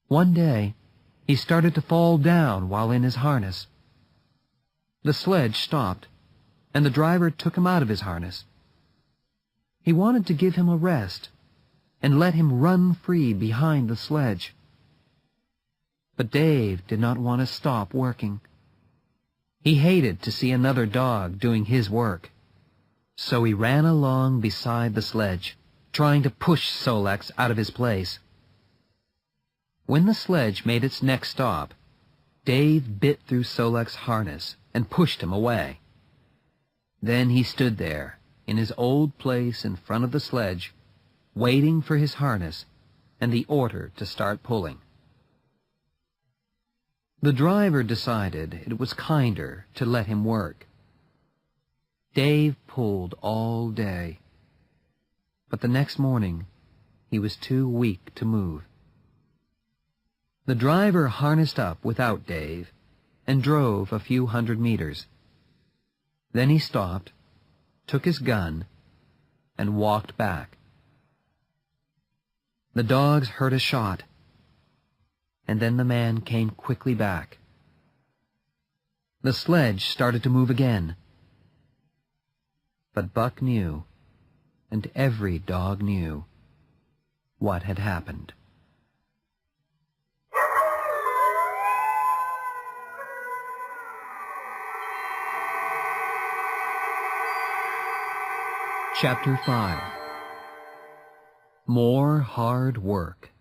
One day, he started to fall down while in his harness. The sledge stopped, and the driver took him out of his harness. He wanted to give him a rest and let him run free behind the sledge. But Dave did not want to stop working. He hated to see another dog doing his work, so he ran along beside the sledge, trying to push Solex out of his place. When the sledge made its next stop, Dave bit through Solex's harness and pushed him away. Then he stood there, in his old place in front of the sledge, waiting for his harness and the order to start pulling. The driver decided it was kinder to let him work. Dave pulled all day, but the next morning he was too weak to move. The driver harnessed up without Dave and drove a few hundred meters. Then he stopped, took his gun, and walked back. The dogs heard a shot, and then the man came quickly back. The sledge started to move again. But Buck knew, and every dog knew, what had happened. Chapter 5. More Hard Work.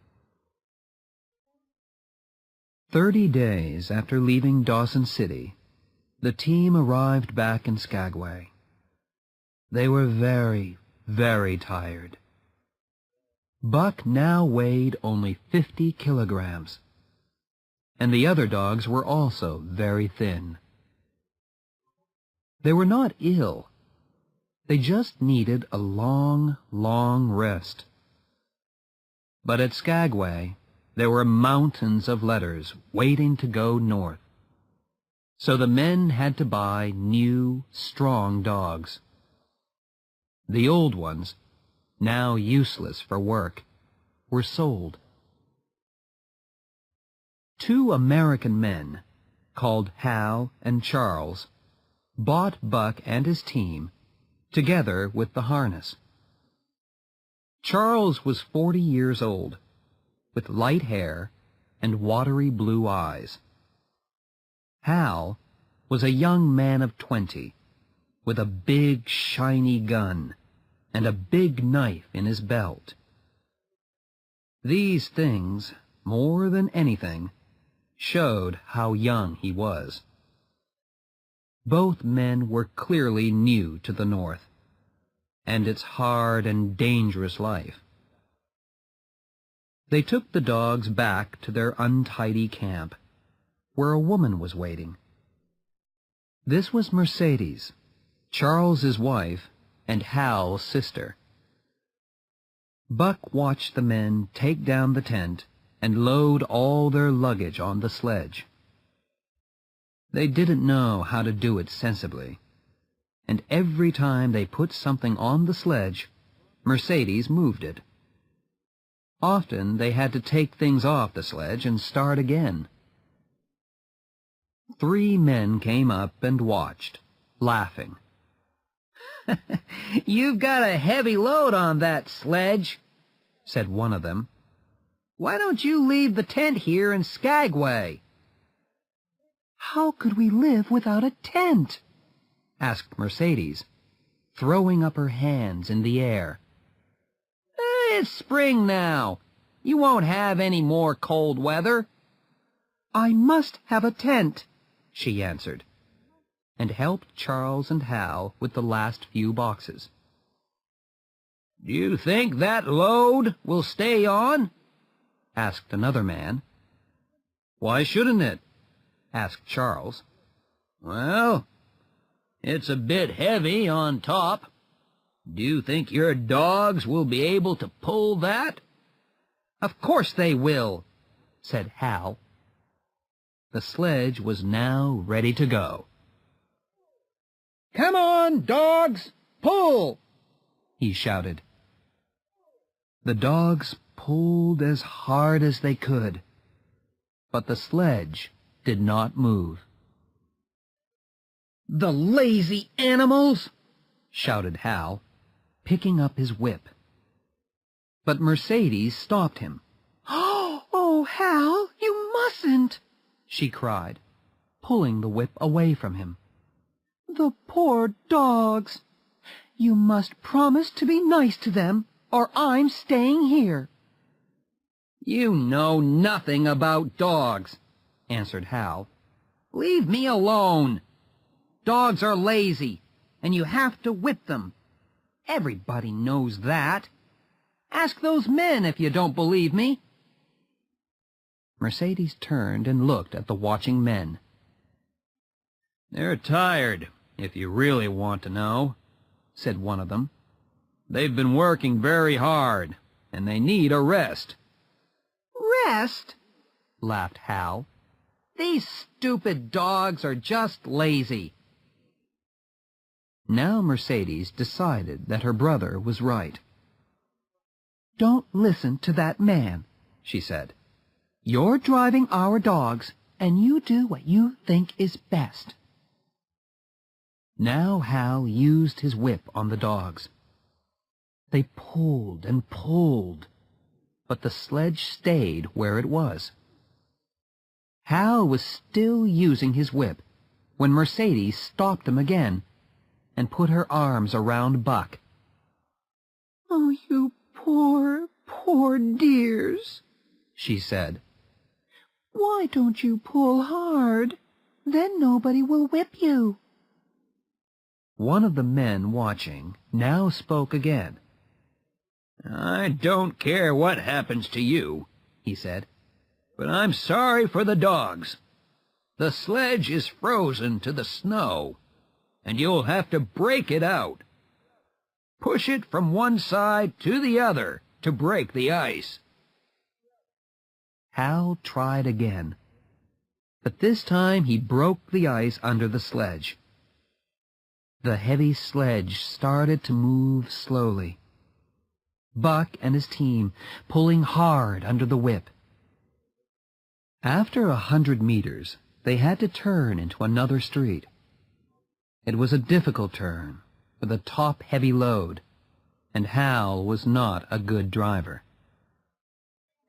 30 days after leaving Dawson City, the team arrived back in Skagway. They were very, very tired. Buck now weighed only 50 kilograms, and the other dogs were also very thin. They were not ill. They just needed a long, long rest. But at Skagway, there were mountains of letters waiting to go north. So the men had to buy new, strong dogs. The old ones, now useless for work, were sold. 2 American men, called Hal and Charles, bought Buck and his team, together with the harness. Charles was 40 years old, with light hair and watery blue eyes. Hal was a young man of 20, with a big, shiny gun and a big knife in his belt. These things, more than anything, showed how young he was. Both men were clearly new to the North, and its hard and dangerous life. They took the dogs back to their untidy camp, where a woman was waiting. This was Mercedes, Charles's wife and Hal's sister. Buck watched the men take down the tent and load all their luggage on the sledge. They didn't know how to do it sensibly, and every time they put something on the sledge, Mercedes moved it. Often they had to take things off the sledge and start again. 3 men came up and watched, laughing. "You've got a heavy load on that sledge," said one of them. "Why don't you leave the tent here in Skagway?" "How could we live without a tent?" asked Mercedes, throwing up her hands in the air. It's spring now. You won't have any more cold weather." "I must have a tent," she answered, and helped Charles and Hal with the last few boxes. "Do you think that load will stay on?" asked another man. "Why shouldn't it?" asked Charles. "Well, it's a bit heavy on top. Do you think your dogs will be able to pull that?" "Of course they will," said Hal. The sledge was now ready to go. "Come on, dogs, pull!" he shouted. The dogs pulled as hard as they could, but the sledge did not move. "The lazy animals!" shouted Hal, picking up his whip. But Mercedes stopped him. "Oh, Hal, you mustn't!" she cried, pulling the whip away from him. "The poor dogs! You must promise to be nice to them, or I'm staying here." "You know nothing about dogs," answered Hal. "Leave me alone. Dogs are lazy, and you have to whip them. Everybody knows that. Ask those men if you don't believe me." Mercedes turned and looked at the watching men. "They're tired, if you really want to know," said one of them. "They've been working very hard, and they need a rest." "Rest?" laughed Hal. "These stupid dogs are just lazy." Now Mercedes decided that her brother was right. "Don't listen to that man," she said. "You're driving our dogs, and you do what you think is best." Now Hal used his whip on the dogs. They pulled and pulled, but the sledge stayed where it was. Hal was still using his whip when Mercedes stopped him again and put her arms around Buck. "Oh, you poor, poor dears," she said. "Why don't you pull hard? Then nobody will whip you." One of the men watching now spoke again. "I don't care what happens to you," he said, "but I'm sorry for the dogs. The sledge is frozen to the snow, and you'll have to break it out. Push it from one side to the other to break the ice." Hal tried again, but this time he broke the ice under the sledge. The heavy sledge started to move slowly, Buck and his team pulling hard under the whip. After 100 meters, they had to turn into another street. It was a difficult turn with a top-heavy load, and Hal was not a good driver.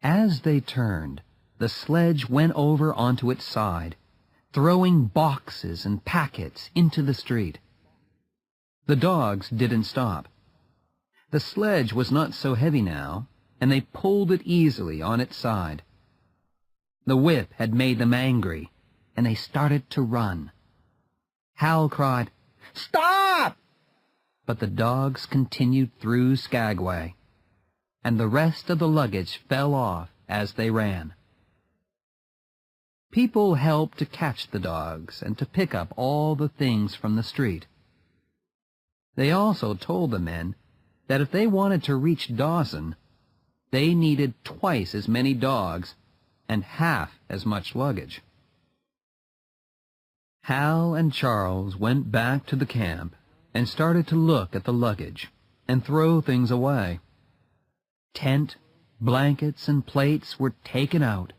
As they turned, the sledge went over onto its side, throwing boxes and packets into the street. The dogs didn't stop. The sledge was not so heavy now, and they pulled it easily on its side. The whip had made them angry, and they started to run. Hal cried, "Stop!" But the dogs continued through Skagway, and the rest of the luggage fell off as they ran. People helped to catch the dogs and to pick up all the things from the street. They also told the men that if they wanted to reach Dawson, they needed twice as many dogs and half as much luggage. Hal and Charles went back to the camp and started to look at the luggage and throw things away. Tent, blankets, and plates were taken out.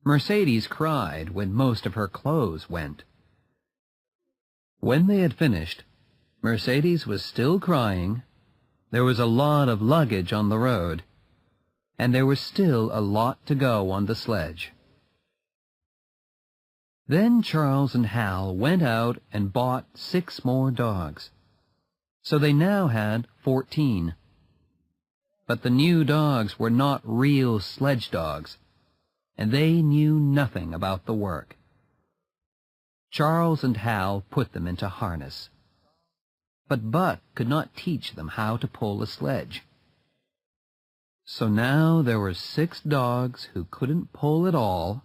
Mercedes cried when most of her clothes went. When they had finished, Mercedes was still crying. There was a lot of luggage on the road, and there was still a lot to go on the sledge. Then Charles and Hal went out and bought 6 more dogs, so they now had 14. But the new dogs were not real sledge dogs, and they knew nothing about the work. Charles and Hal put them into harness, but Buck could not teach them how to pull a sledge. So now there were 6 dogs who couldn't pull at all,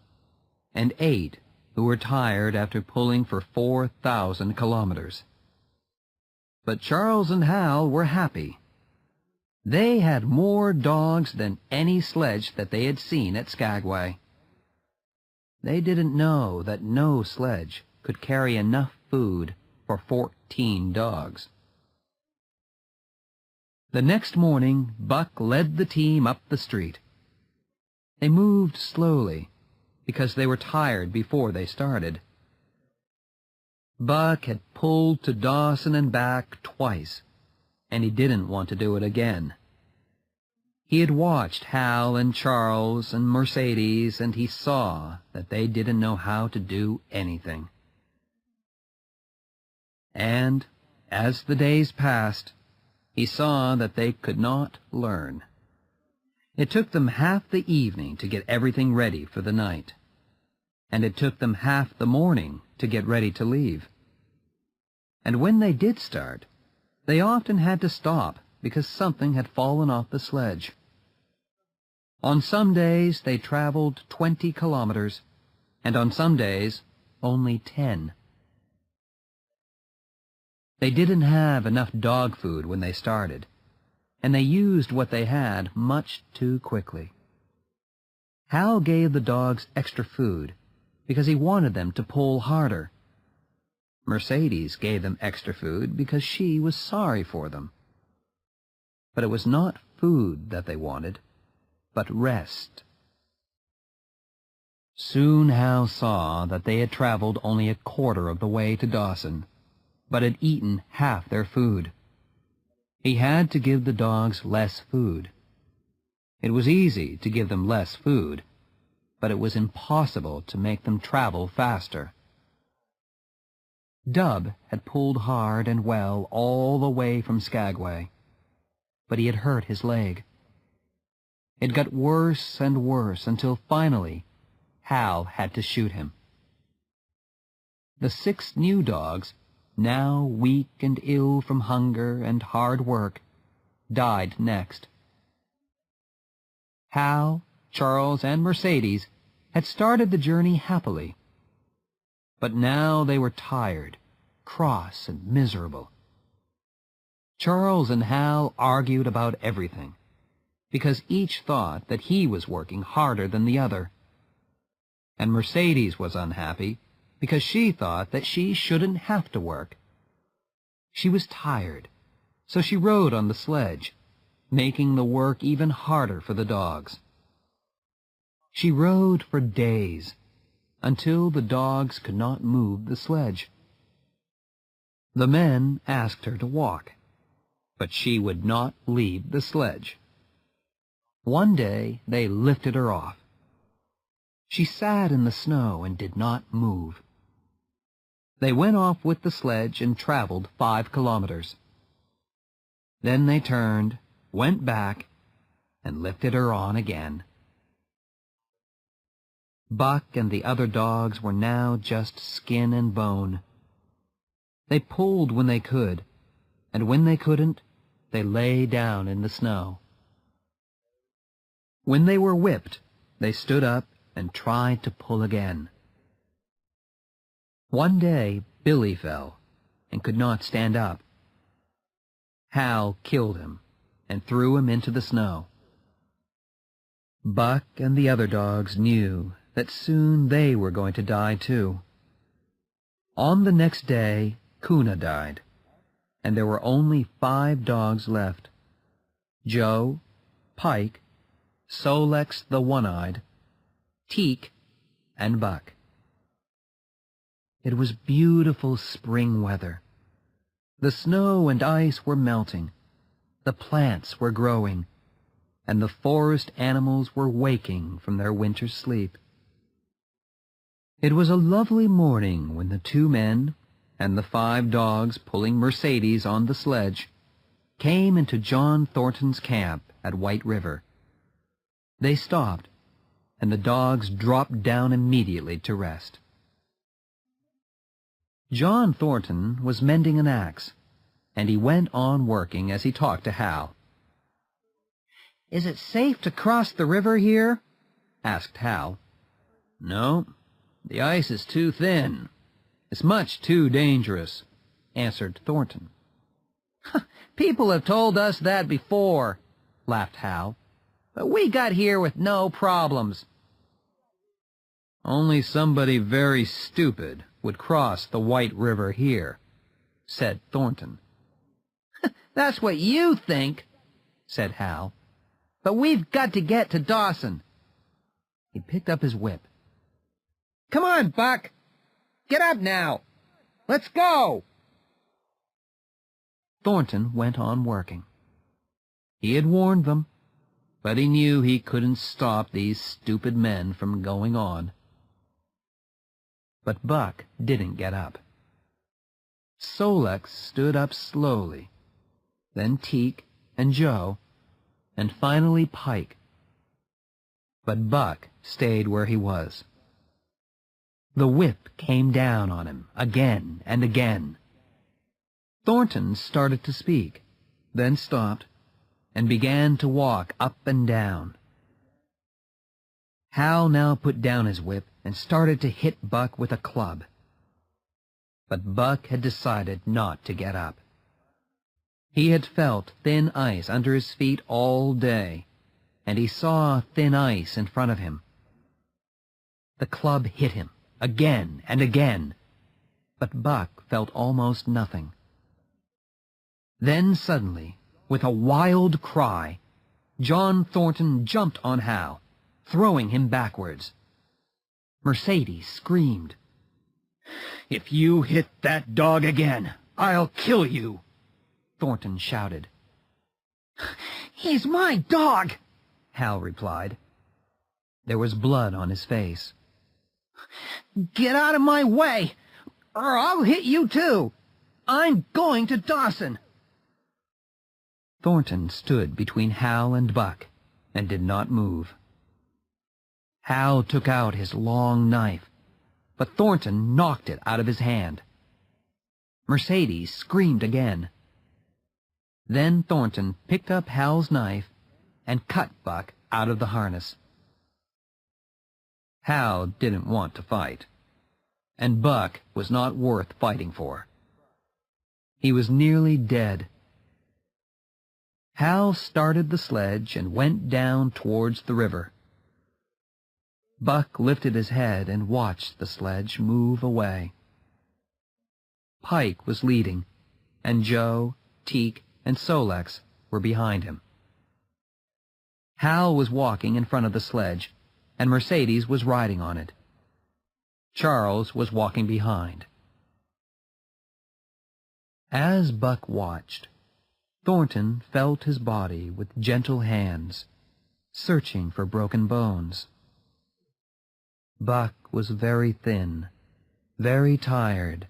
and 8 who were tired after pulling for 4,000 kilometers. But Charles and Hal were happy. They had more dogs than any sledge that they had seen at Skagway. They didn't know that no sledge could carry enough food for 14 dogs. The next morning, Buck led the team up the street. They moved slowly because they were tired before they started. Buck had pulled to Dawson and back twice, and he didn't want to do it again. He had watched Hal and Charles and Mercedes, and he saw that they didn't know how to do anything. And, as the days passed, he saw that they could not learn. It took them half the evening to get everything ready for the night, and it took them half the morning to get ready to leave. And when they did start, they often had to stop because something had fallen off the sledge. On some days they traveled 20 kilometers, and on some days only 10. They didn't have enough dog food when they started, and they used what they had much too quickly. Hal gave the dogs extra food because he wanted them to pull harder. Mercedes gave them extra food because she was sorry for them. But it was not food that they wanted, but rest. Soon Hal saw that they had traveled only a quarter of the way to Dawson, but had eaten half their food. He had to give the dogs less food. It was easy to give them less food, but it was impossible to make them travel faster. Dub had pulled hard and well all the way from Skagway, but he had hurt his leg. It got worse and worse until finally Hal had to shoot him. The 6 new dogs, now weak and ill from hunger and hard work, died next. Hal, Charles, and Mercedes had started the journey happily. But now they were tired, cross, and miserable. Charles and Hal argued about everything, because each thought that he was working harder than the other. And Mercedes was unhappy because she thought that she shouldn't have to work. She was tired, so she rode on the sledge, making the work even harder for the dogs. She rode for days, until the dogs could not move the sledge. The men asked her to walk, but she would not leave the sledge. One day they lifted her off. She sat in the snow and did not move. They went off with the sledge and traveled 5 kilometers. Then they turned, went back, and lifted her on again. Buck and the other dogs were now just skin and bone. They pulled when they could, and when they couldn't, they lay down in the snow. When they were whipped, they stood up and tried to pull again. One day, Billy fell and could not stand up. Hal killed him and threw him into the snow. Buck and the other dogs knew that soon they were going to die too. On the next day, Kuna died, and there were only 5 dogs left: Joe, Pike, Solex the One-Eyed, Teak, and Buck. It was beautiful spring weather. The snow and ice were melting, the plants were growing, and the forest animals were waking from their winter sleep. It was a lovely morning when the 2 men and the 5 dogs pulling Mercedes on the sledge came into John Thornton's camp at White River. They stopped, and the dogs dropped down immediately to rest. John Thornton was mending an axe, and he went on working as he talked to Hal. "Is it safe to cross the river here?" asked Hal. "No, the ice is too thin. It's much too dangerous," answered Thornton. "People have told us that before," laughed Hal, "but we got here with no problems." "Only somebody very stupid would cross the White River here," said Thornton. "That's what you think," said Hal. "But we've got to get to Dawson." He picked up his whip. "Come on, Buck! Get up now! Let's go!" Thornton went on working. He had warned them, but he knew he couldn't stop these stupid men from going on. But Buck didn't get up. Solex stood up slowly, then Teak and Joe, and finally Pike. But Buck stayed where he was. The whip came down on him again and again. Thornton started to speak, then stopped, and began to walk up and down. Hal now put down his whip and started to hit Buck with a club. But Buck had decided not to get up. He had felt thin ice under his feet all day, and he saw thin ice in front of him. The club hit him again and again, but Buck felt almost nothing. Then suddenly, with a wild cry, John Thornton jumped on Hal, throwing him backwards. Mercedes screamed. "If you hit that dog again, I'll kill you," Thornton shouted. "He's my dog," Hal replied. There was blood on his face. "Get out of my way, or I'll hit you too. I'm going to Dawson." Thornton stood between Hal and Buck and did not move. Hal took out his long knife, but Thornton knocked it out of his hand. Mercedes screamed again. Then Thornton picked up Hal's knife and cut Buck out of the harness. Hal didn't want to fight, and Buck was not worth fighting for. He was nearly dead. Hal started the sledge and went down towards the river. Buck lifted his head and watched the sledge move away. Pike was leading, and Joe, Teek, and Solex were behind him. Hal was walking in front of the sledge, and Mercedes was riding on it. Charles was walking behind. As Buck watched, Thornton felt his body with gentle hands, searching for broken bones. Buck was very thin, very tired,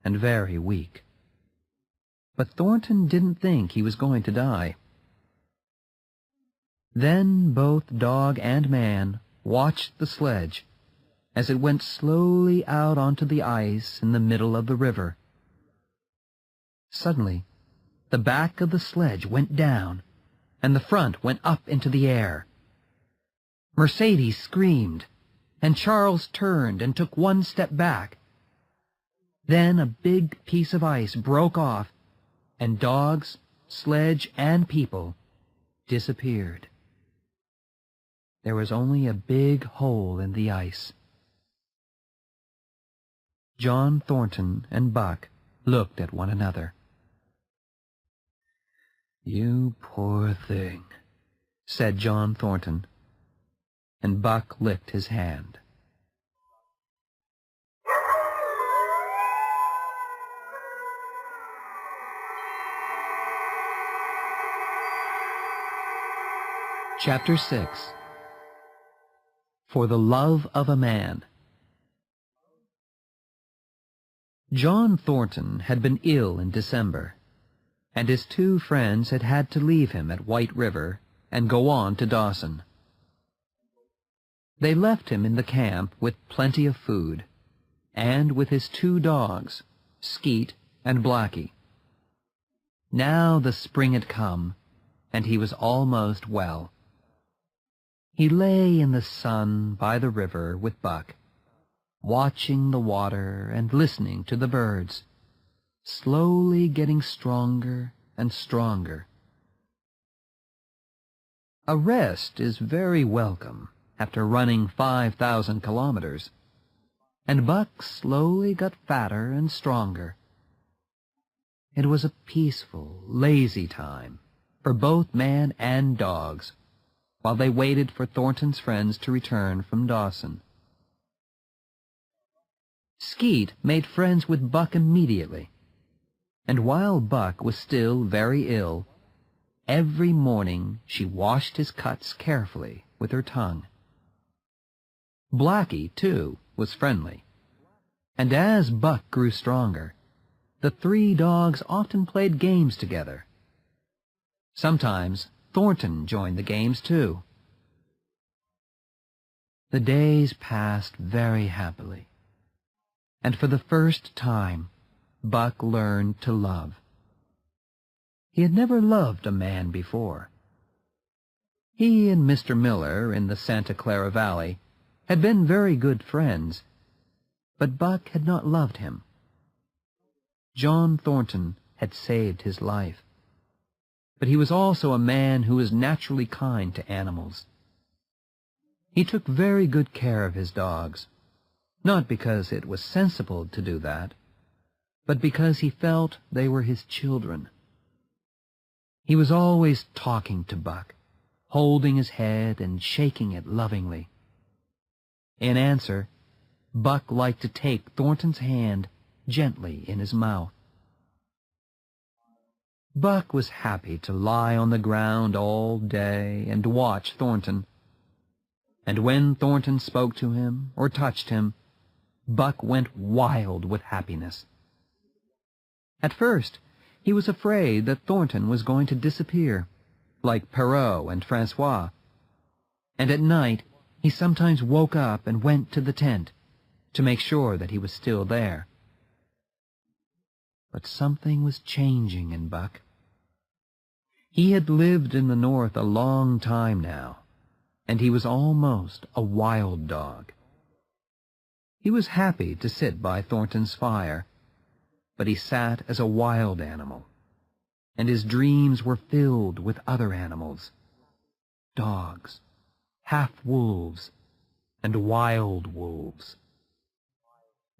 and very weak. But Thornton didn't think he was going to die. Then both dog and man watched the sledge as it went slowly out onto the ice in the middle of the river. Suddenly, the back of the sledge went down, and the front went up into the air. Mercedes screamed, and Charles turned and took one step back. Then a big piece of ice broke off, and dogs, sledge, and people disappeared. There was only a big hole in the ice. John Thornton and Buck looked at one another. "You poor thing," said John Thornton, and Buck licked his hand. Chapter 6. For the Love of a Man. John Thornton had been ill in December, and his two friends had had to leave him at White River and go on to Dawson. They left him in the camp with plenty of food, and with his two dogs, Skeet and Blackie. Now the spring had come, and he was almost well. He lay in the sun by the river with Buck, watching the water and listening to the birds, slowly getting stronger and stronger. A rest is very welcome after running 5,000 kilometers, and Buck slowly got fatter and stronger. It was a peaceful, lazy time for both man and dogs, while they waited for Thornton's friends to return from Dawson. Skeet made friends with Buck immediately, and while Buck was still very ill, every morning she washed his cuts carefully with her tongue. Blackie, too, was friendly, and as Buck grew stronger, the three dogs often played games together. Sometimes Thornton joined the games, too. The days passed very happily, and for the first time, Buck learned to love. He had never loved a man before. He and Mr. Miller in the Santa Clara Valley had been very good friends, but Buck had not loved him. John Thornton had saved his life, but he was also a man who was naturally kind to animals. He took very good care of his dogs, not because it was sensible to do that, but because he felt they were his children. He was always talking to Buck, holding his head and shaking it lovingly. In answer, Buck liked to take Thornton's hand gently in his mouth. Buck was happy to lie on the ground all day and watch Thornton. And when Thornton spoke to him or touched him, Buck went wild with happiness. At first, he was afraid that Thornton was going to disappear, like Perrault and Francois, and at night he sometimes woke up and went to the tent to make sure that he was still there. But something was changing in Buck. He had lived in the North a long time now, and he was almost a wild dog. He was happy to sit by Thornton's fire, but he sat as a wild animal, and his dreams were filled with other animals, dogs, half-wolves, and wild wolves.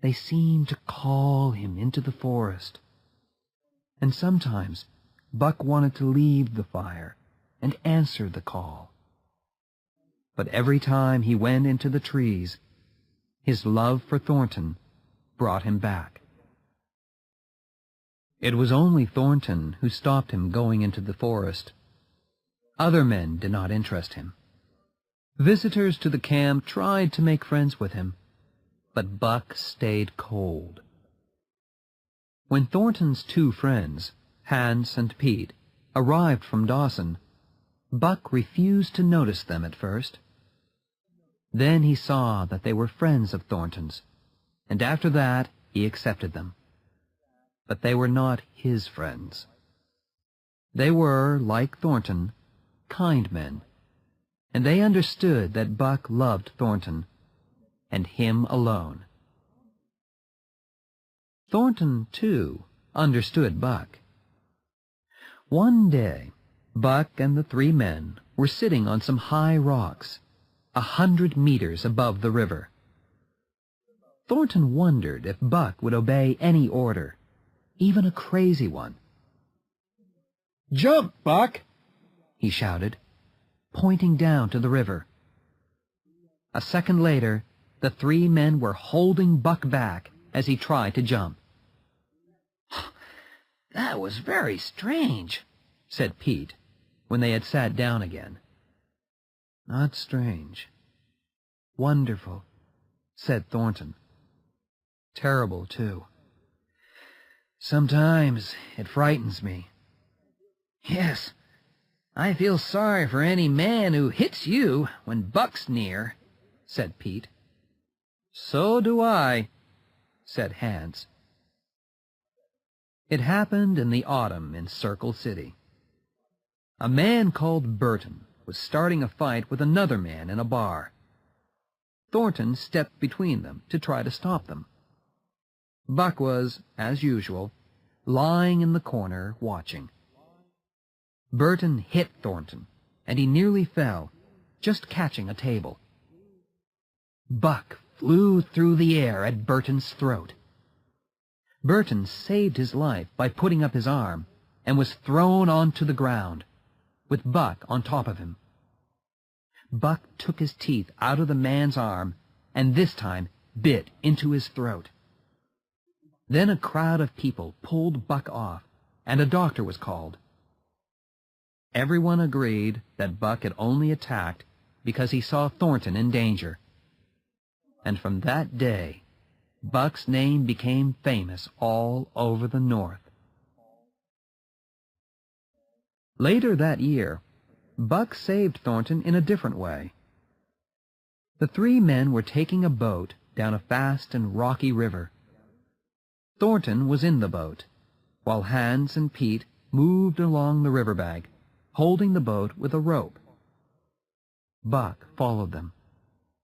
They seemed to call him into the forest, and sometimes Buck wanted to leave the fire and answer the call. But every time he went into the trees, his love for Thornton brought him back. It was only Thornton who stopped him going into the forest. Other men did not interest him. Visitors to the camp tried to make friends with him, but Buck stayed cold. When Thornton's two friends, Hans and Pete, arrived from Dawson, Buck refused to notice them at first. Then he saw that they were friends of Thornton's, and after that he accepted them. But they were not his friends. They were, like Thornton, kind men, and they understood that Buck loved Thornton, and him alone. Thornton, too, understood Buck. One day, Buck and the three men were sitting on some high rocks, 100 meters above the river. Thornton wondered if Buck would obey any order, even a crazy one. "Jump, Buck!" he shouted, pointing down to the river. A second later, the three men were holding Buck back as he tried to jump. "That was very strange," said Pete, when they had sat down again. "Not strange. Wonderful," said Thornton. "Terrible, too. Sometimes it frightens me." "Yes, I feel sorry for any man who hits you when Buck's near," said Pete. "So do I," said Hans. It happened in the autumn in Circle City. A man called Burton was starting a fight with another man in a bar. Thornton stepped between them to try to stop them. Buck was, as usual, lying in the corner watching. Burton hit Thornton, and he nearly fell, just catching a table. Buck flew through the air at Burton's throat. Burton saved his life by putting up his arm and was thrown onto the ground, with Buck on top of him. Buck took his teeth out of the man's arm and this time bit into his throat. Then a crowd of people pulled Buck off, and a doctor was called. Everyone agreed that Buck had only attacked because he saw Thornton in danger. And from that day, Buck's name became famous all over the North. Later that year, Buck saved Thornton in a different way. The three men were taking a boat down a fast and rocky river. Thornton was in the boat, while Hans and Pete moved along the riverbank, holding the boat with a rope. Buck followed them,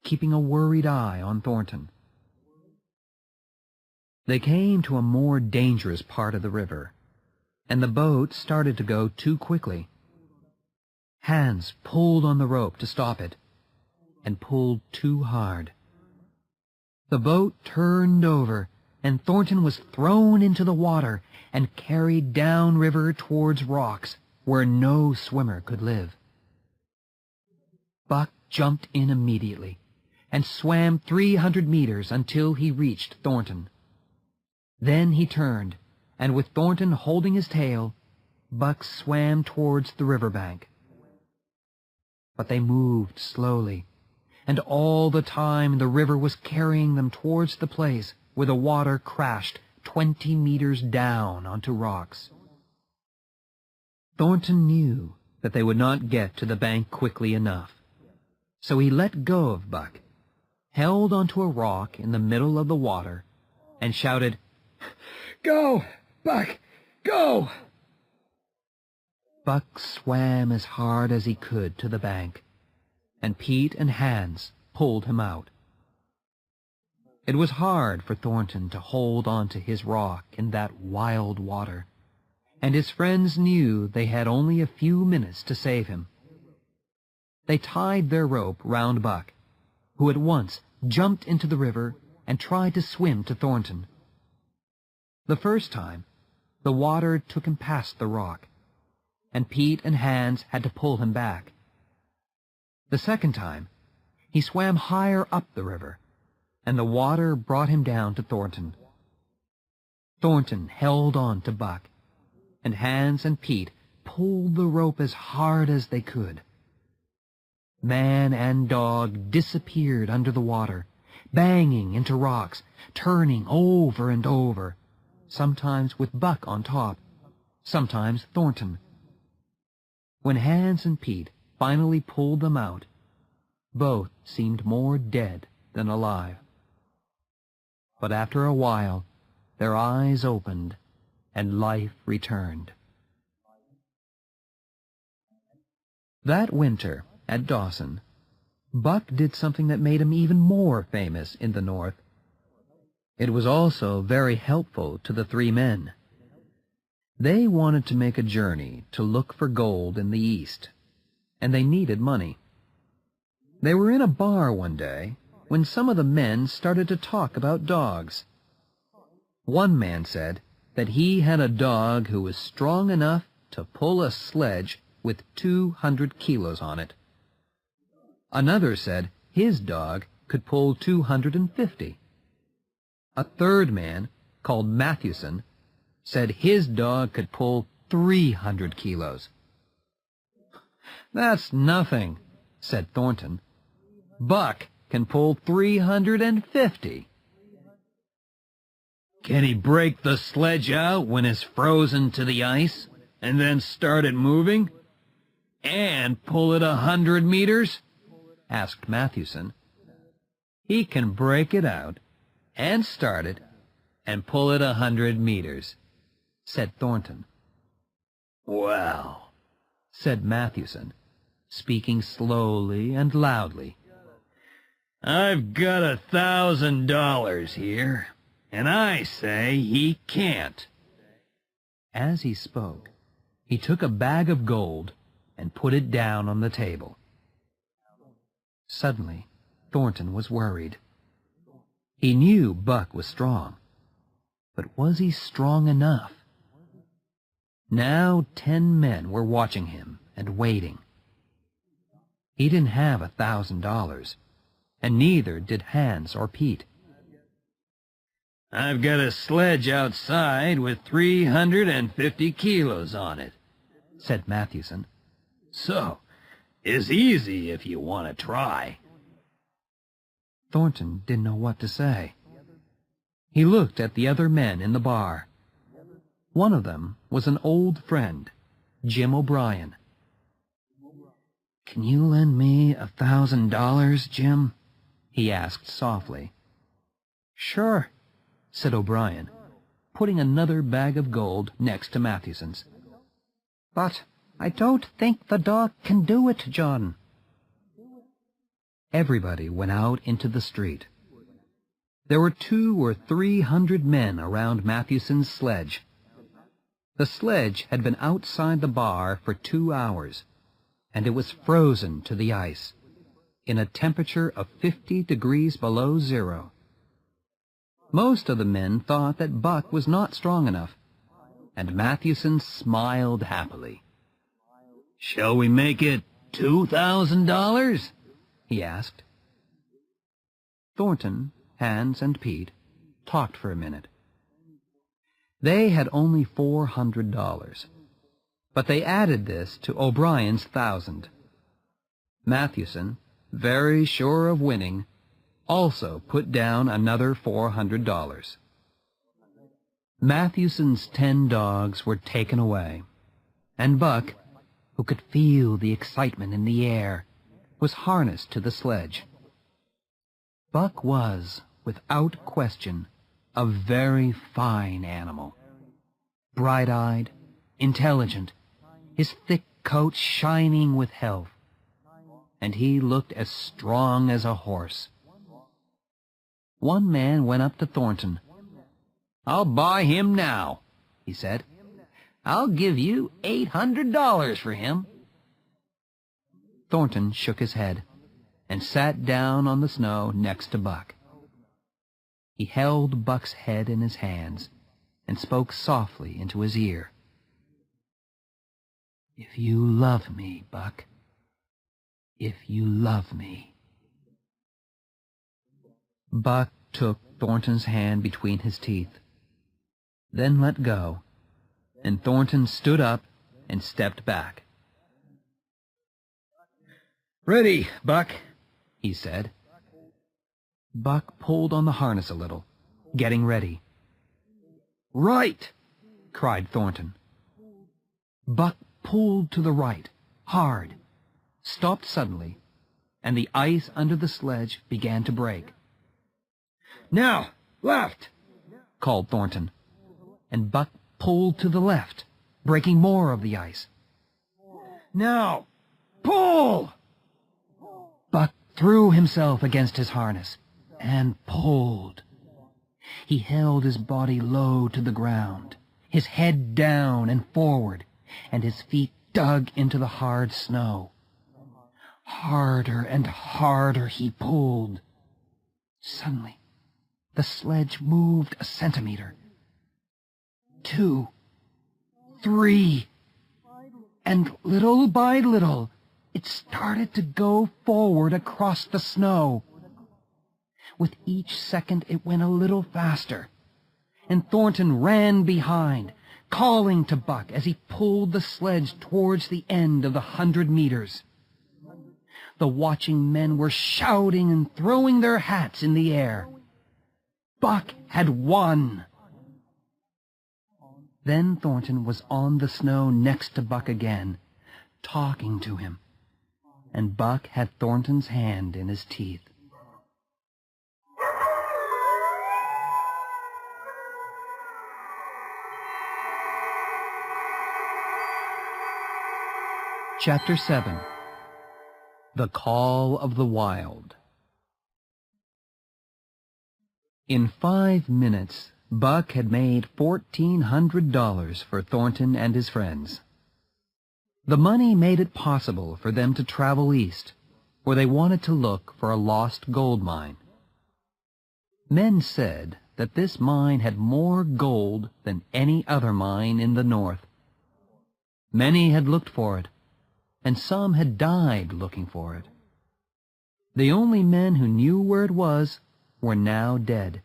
keeping a worried eye on Thornton. They came to a more dangerous part of the river, and the boat started to go too quickly. Hans pulled on the rope to stop it, and pulled too hard. The boat turned over, and Thornton was thrown into the water and carried downriver towards rocks where no swimmer could live. Buck jumped in immediately and swam 300 meters until he reached Thornton. Then he turned, and with Thornton holding his tail, Buck swam towards the riverbank. But they moved slowly, and all the time the river was carrying them towards the place where the water crashed 20 meters down onto rocks. Thornton knew that they would not get to the bank quickly enough, so he let go of Buck, held onto a rock in the middle of the water, and shouted, "Go, Buck, go!" Buck swam as hard as he could to the bank, and Pete and Hans pulled him out. It was hard for Thornton to hold on to his rock in that wild water, and his friends knew they had only a few minutes to save him. They tied their rope round Buck, who at once jumped into the river and tried to swim to Thornton. The first time, the water took him past the rock, and Pete and Hans had to pull him back. The second time, he swam higher up the river, and the water brought him down to Thornton. Thornton held on to Buck, and Hans and Pete pulled the rope as hard as they could. Man and dog disappeared under the water, banging into rocks, turning over and over, sometimes with Buck on top, sometimes Thornton. When Hans and Pete finally pulled them out, both seemed more dead than alive. But after a while, their eyes opened and life returned. That winter, at Dawson, Buck did something that made him even more famous in the North. It was also very helpful to the three men. They wanted to make a journey to look for gold in the East, and they needed money. They were in a bar one day when some of the men started to talk about dogs. One man said that he had a dog who was strong enough to pull a sledge with 200 kilos on it. Another said his dog could pull 250. A third man, called Matthewson, said his dog could pull 300 kilos. "That's nothing," said Thornton. "Buck can pull 350. Can he break the sledge out when it's frozen to the ice, and then start it moving? And pull it 100 meters? Asked Matthewson. "He can break it out, and start it, and pull it 100 meters, said Thornton. "Well," said Matthewson, speaking slowly and loudly, "I've got $1,000 here, and I say he can't." As he spoke, he took a bag of gold and put it down on the table. Suddenly, Thornton was worried. He knew Buck was strong, but was he strong enough? Now 10 men were watching him and waiting. He didn't have $1,000, and neither did Hans or Pete. "I've got a sledge outside with 350 kilos on it," said Matthewson. "So, it's easy if you want to try." Thornton didn't know what to say. He looked at the other men in the bar. One of them was an old friend, Jim O'Brien. "Can you lend me $1,000, Jim?" he asked softly. "Sure," said O'Brien, putting another bag of gold next to Matthewson's. "But I don't think the dog can do it, John." Everybody went out into the street. There were 200 or 300 men around Matthewson's sledge. The sledge had been outside the bar for 2 hours, and it was frozen to the ice, in a temperature of 50 degrees below zero. Most of the men thought that Buck was not strong enough, and Matthewson smiled happily. "Shall we make it $2,000? he asked. Thornton, Hans, and Pete talked for a minute. They had only $400, but they added this to O'Brien's 1,000. Matthewson, very sure of winning, also put down another $400. Matthewson's 10 dogs were taken away, and Buck, who could feel the excitement in the air, was harnessed to the sledge. Buck was, without question, a very fine animal. Bright-eyed, intelligent, his thick coat shining with health. and he looked as strong as a horse. One man went up to Thornton. "I'll buy him now," he said. "I'll give you $800 for him." Thornton shook his head and sat down on the snow next to Buck. He held Buck's head in his hands and spoke softly into his ear. "If you love me, Buck, if you love me." Buck took Thornton's hand between his teeth, then let go, and Thornton stood up and stepped back. "Ready, Buck," he said. Buck pulled on the harness a little, getting ready. "Right!" cried Thornton. Buck pulled to the right, hard, stopped suddenly, and the ice under the sledge began to break. "Now, left," called Thornton, and Buck pulled to the left, breaking more of the ice. "Now, pull!" Buck threw himself against his harness and pulled. He held his body low to the ground, his head down and forward, and his feet dug into the hard snow. Harder and harder he pulled. Suddenly, the sledge moved a centimeter, 2, 3, and little by little, it started to go forward across the snow. With each second it went a little faster, and Thornton ran behind, calling to Buck as he pulled the sledge towards the end of the 100 meters. The watching men were shouting and throwing their hats in the air. Buck had won! Then Thornton was on the snow next to Buck again, talking to him, and Buck had Thornton's hand in his teeth. Chapter 7. The Call of the Wild. In 5 minutes, Buck had made $1,400 for Thornton and his friends. The money made it possible for them to travel east, where they wanted to look for a lost gold mine. Men said that this mine had more gold than any other mine in the north. Many had looked for it, and some had died looking for it. The only men who knew where it was were now dead.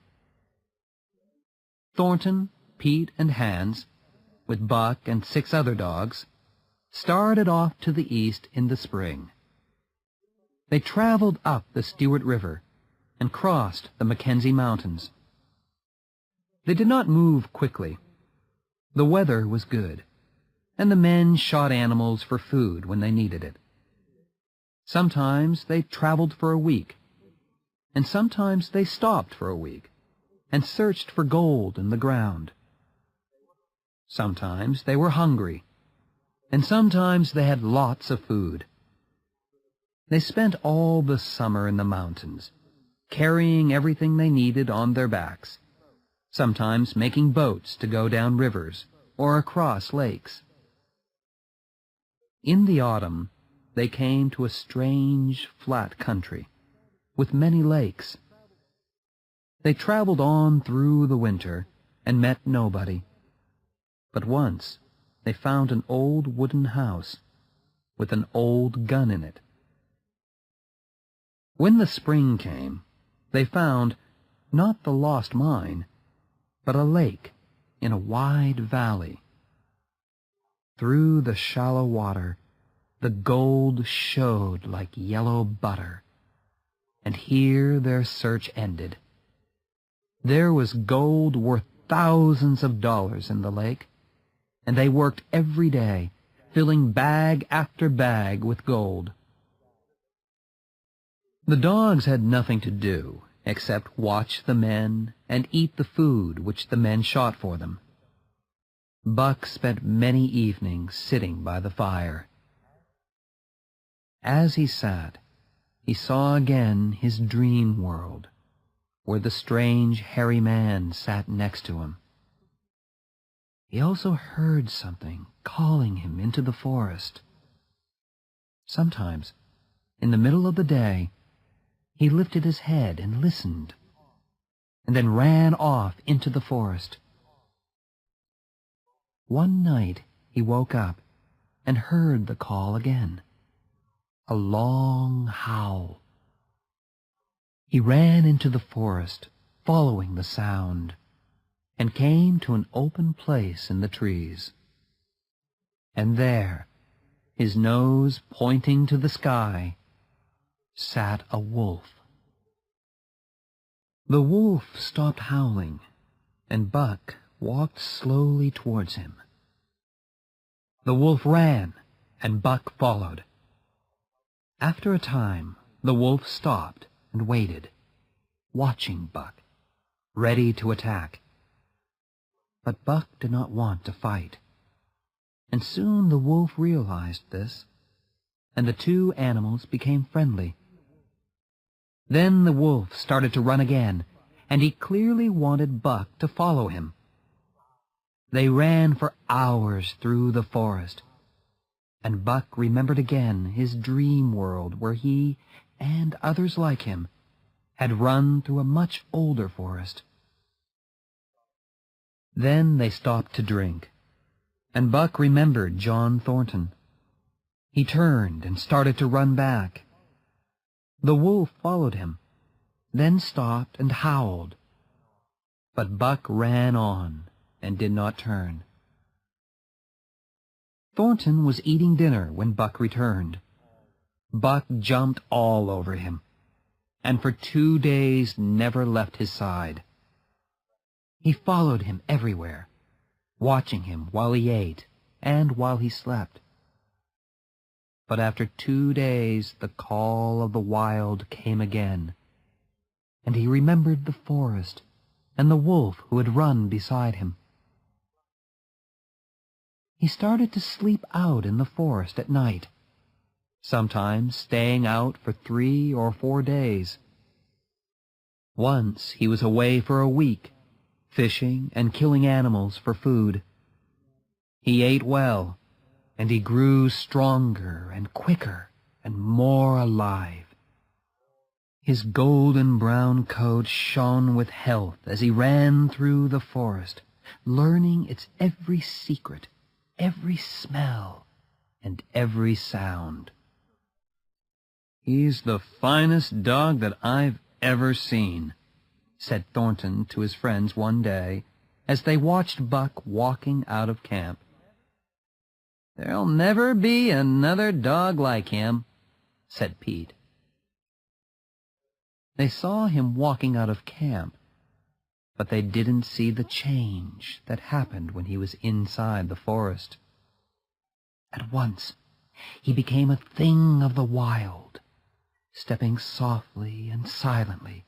Thornton, Pete, and Hans, with Buck and 6 other dogs, started off to the east in the spring. They traveled up the Stewart River and crossed the Mackenzie Mountains. They did not move quickly. The weather was good, and the men shot animals for food when they needed it. Sometimes they traveled for a week, and sometimes they stopped for a week and searched for gold in the ground. Sometimes they were hungry, and sometimes they had lots of food. They spent all the summer in the mountains, carrying everything they needed on their backs, sometimes making boats to go down rivers or across lakes. In the autumn, they came to a strange, flat country with many lakes. They traveled on through the winter and met nobody. But once they found an old wooden house with an old gun in it. When the spring came, they found not the lost mine, but a lake in a wide valley. Through the shallow water, the gold showed like yellow butter, and here their search ended. There was gold worth thousands of dollars in the lake, and they worked every day, filling bag after bag with gold. The dogs had nothing to do except watch the men and eat the food which the men shot for them. Buck spent many evenings sitting by the fire. As he sat, he saw again his dream world, where the strange hairy man sat next to him. He also heard something calling him into the forest. Sometimes, in the middle of the day, he lifted his head and listened, and then ran off into the forest. One night he woke up and heard the call again, a long howl. He ran into the forest, following the sound, and came to an open place in the trees. And there, his nose pointing to the sky, sat a wolf. The wolf stopped howling, and Buck walked slowly towards him. The wolf ran, and Buck followed. After a time, the wolf stopped and waited, watching Buck, ready to attack. But Buck did not want to fight, and soon the wolf realized this, and the two animals became friendly. Then the wolf started to run again, and he clearly wanted Buck to follow him. They ran for hours through the forest, and Buck remembered again his dream world where he, and others like him, had run through a much older forest. Then they stopped to drink, and Buck remembered John Thornton. He turned and started to run back. The wolf followed him, then stopped and howled. But Buck ran on and did not turn. Thornton was eating dinner when Buck returned. Buck jumped all over him, and for 2 days never left his side. He followed him everywhere, watching him while he ate and while he slept. But after 2 days the call of the wild came again, and he remembered the forest and the wolf who had run beside him. He started to sleep out in the forest at night, sometimes staying out for 3 or 4 days. Once he was away for a week, fishing and killing animals for food. He ate well, and he grew stronger and quicker and more alive. His golden brown coat shone with health as he ran through the forest, learning its every secret, every smell, and every sound. "He's the finest dog that I've ever seen," said Thornton to his friends one day as they watched Buck walking out of camp. "There'll never be another dog like him," said Pete. They saw him walking out of camp, but they didn't see the change that happened when he was inside the forest. At once, he became a thing of the wild, stepping softly and silently,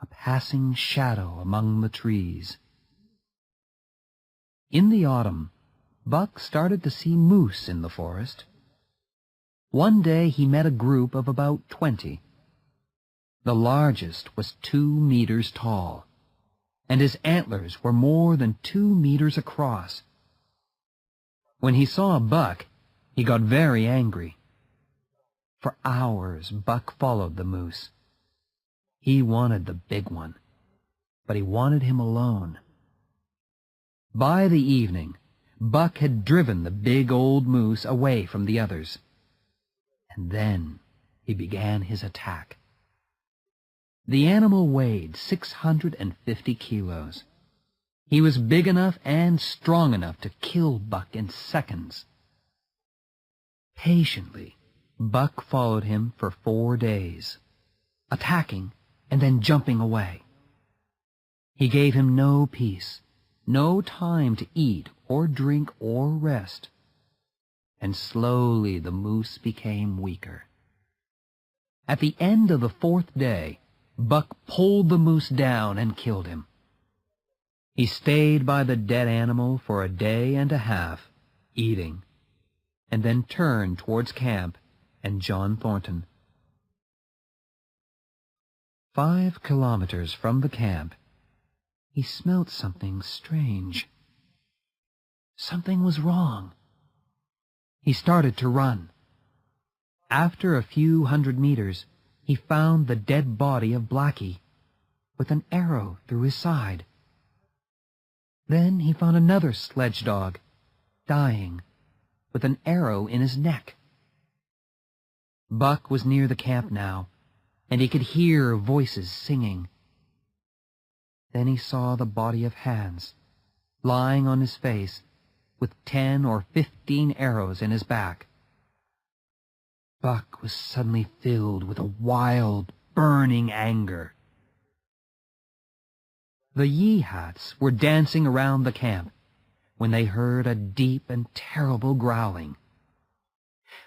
a passing shadow among the trees. In the autumn, Buck started to see moose in the forest. One day he met a group of about 20. The largest was 2 meters tall, and his antlers were more than 2 meters across. When he saw Buck, he got very angry. For hours, Buck followed the moose. He wanted the big one, but he wanted him alone. By the evening, Buck had driven the big old moose away from the others. And then he began his attack. The animal weighed 650 kilos. He was big enough and strong enough to kill Buck in seconds. Patiently, Buck followed him for 4 days, attacking and then jumping away. He gave him no peace, no time to eat or drink or rest, and slowly the moose became weaker. At the end of the 4th day, Buck pulled the moose down and killed him. He stayed by the dead animal for 1.5 days, eating, and then turned towards camp and John Thornton. 5 kilometers from the camp, he smelt something strange. Something was wrong. He started to run. After a few hundred meters, he found the dead body of Blackie, with an arrow through his side. Then he found another sledge dog, dying, with an arrow in his neck. Buck was near the camp now, and he could hear voices singing. Then he saw the body of Hans, lying on his face, with 10 or 15 arrows in his back. Buck was suddenly filled with a wild, burning anger. The Yeehats were dancing around the camp when they heard a deep and terrible growling.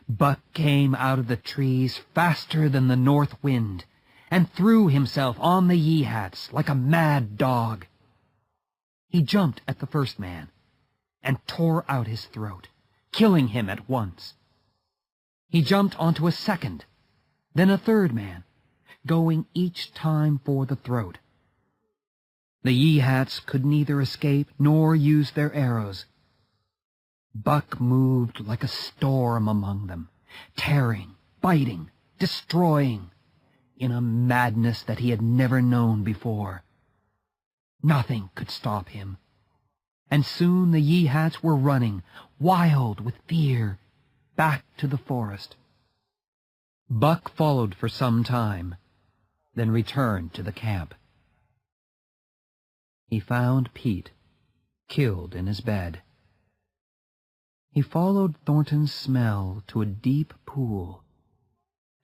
Buck came out of the trees faster than the north wind and threw himself on the Yeehats like a mad dog. He jumped at the first man and tore out his throat, killing him at once. He jumped onto a second, then a third man, going each time for the throat. The Yeehats could neither escape nor use their arrows. Buck moved like a storm among them, tearing, biting, destroying, in a madness that he had never known before. Nothing could stop him, and soon the Yeehats were running, wild with fear, back to the forest. Buck followed for some time, then returned to the camp. He found Pete, killed in his bed. He followed Thornton's smell to a deep pool,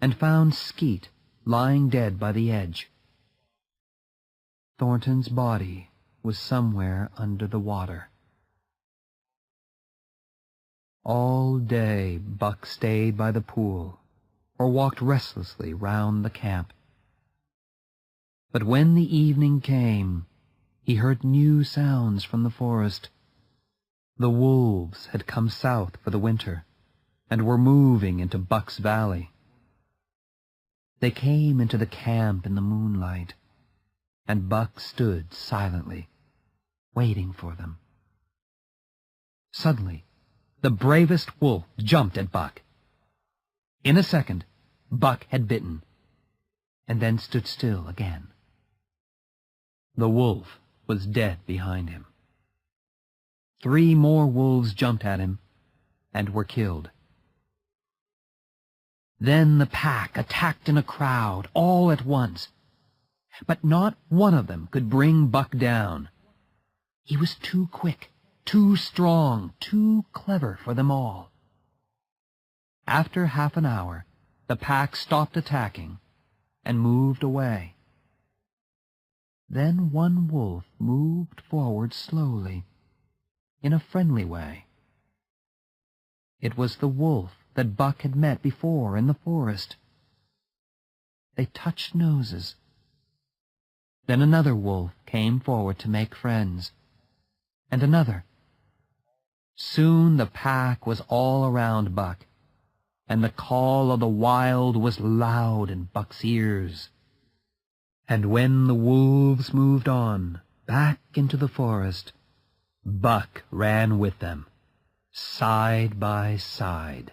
and found Skeet lying dead by the edge. Thornton's body was somewhere under the water. All day Buck stayed by the pool, or walked restlessly round the camp. But when the evening came, he heard new sounds from the forest. The wolves had come south for the winter, and were moving into Buck's Valley. They came into the camp in the moonlight, and Buck stood silently, waiting for them. Suddenly, the bravest wolf jumped at Buck. In a second, Buck had bitten, and then stood still again. The wolf was dead behind him. 3 more wolves jumped at him and were killed. Then the pack attacked in a crowd all at once, but not one of them could bring Buck down. He was too quick, too strong, too clever for them all. After half an hour, the pack stopped attacking and moved away. Then one wolf moved forward slowly, in a friendly way. It was the wolf that Buck had met before in the forest. They touched noses. Then another wolf came forward to make friends, and another. Soon the pack was all around Buck, and the call of the wild was loud in Buck's ears. And when the wolves moved on, back into the forest, Buck ran with them, side by side.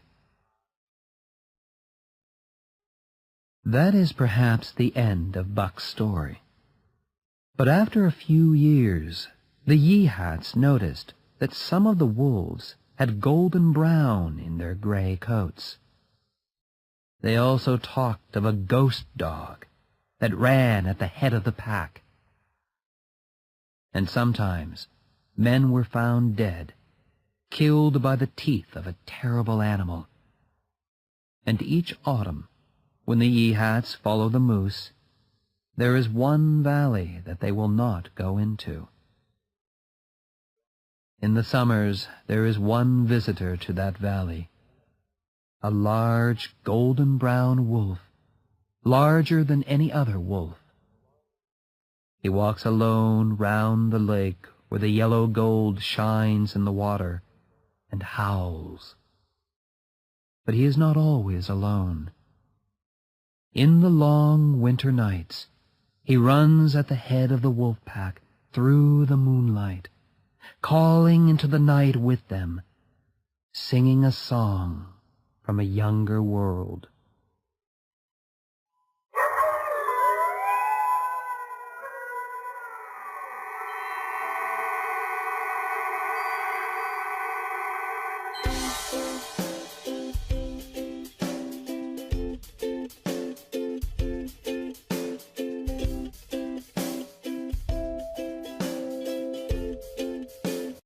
That is perhaps the end of Buck's story. But after a few years, the Yeehats noticed that some of the wolves had golden brown in their gray coats. They also talked of a ghost dog that ran at the head of the pack. And sometimes men were found dead, killed by the teeth of a terrible animal. And each autumn, when the Yeehats follow the moose, there is one valley that they will not go into. In the summers, there is one visitor to that valley, a large golden-brown wolf, larger than any other wolf. He walks alone round the lake where the yellow gold shines in the water, and howls. but he is not always alone. In the long winter nights, he runs at the head of the wolf pack through the moonlight, calling into the night with them, singing a song from a younger world.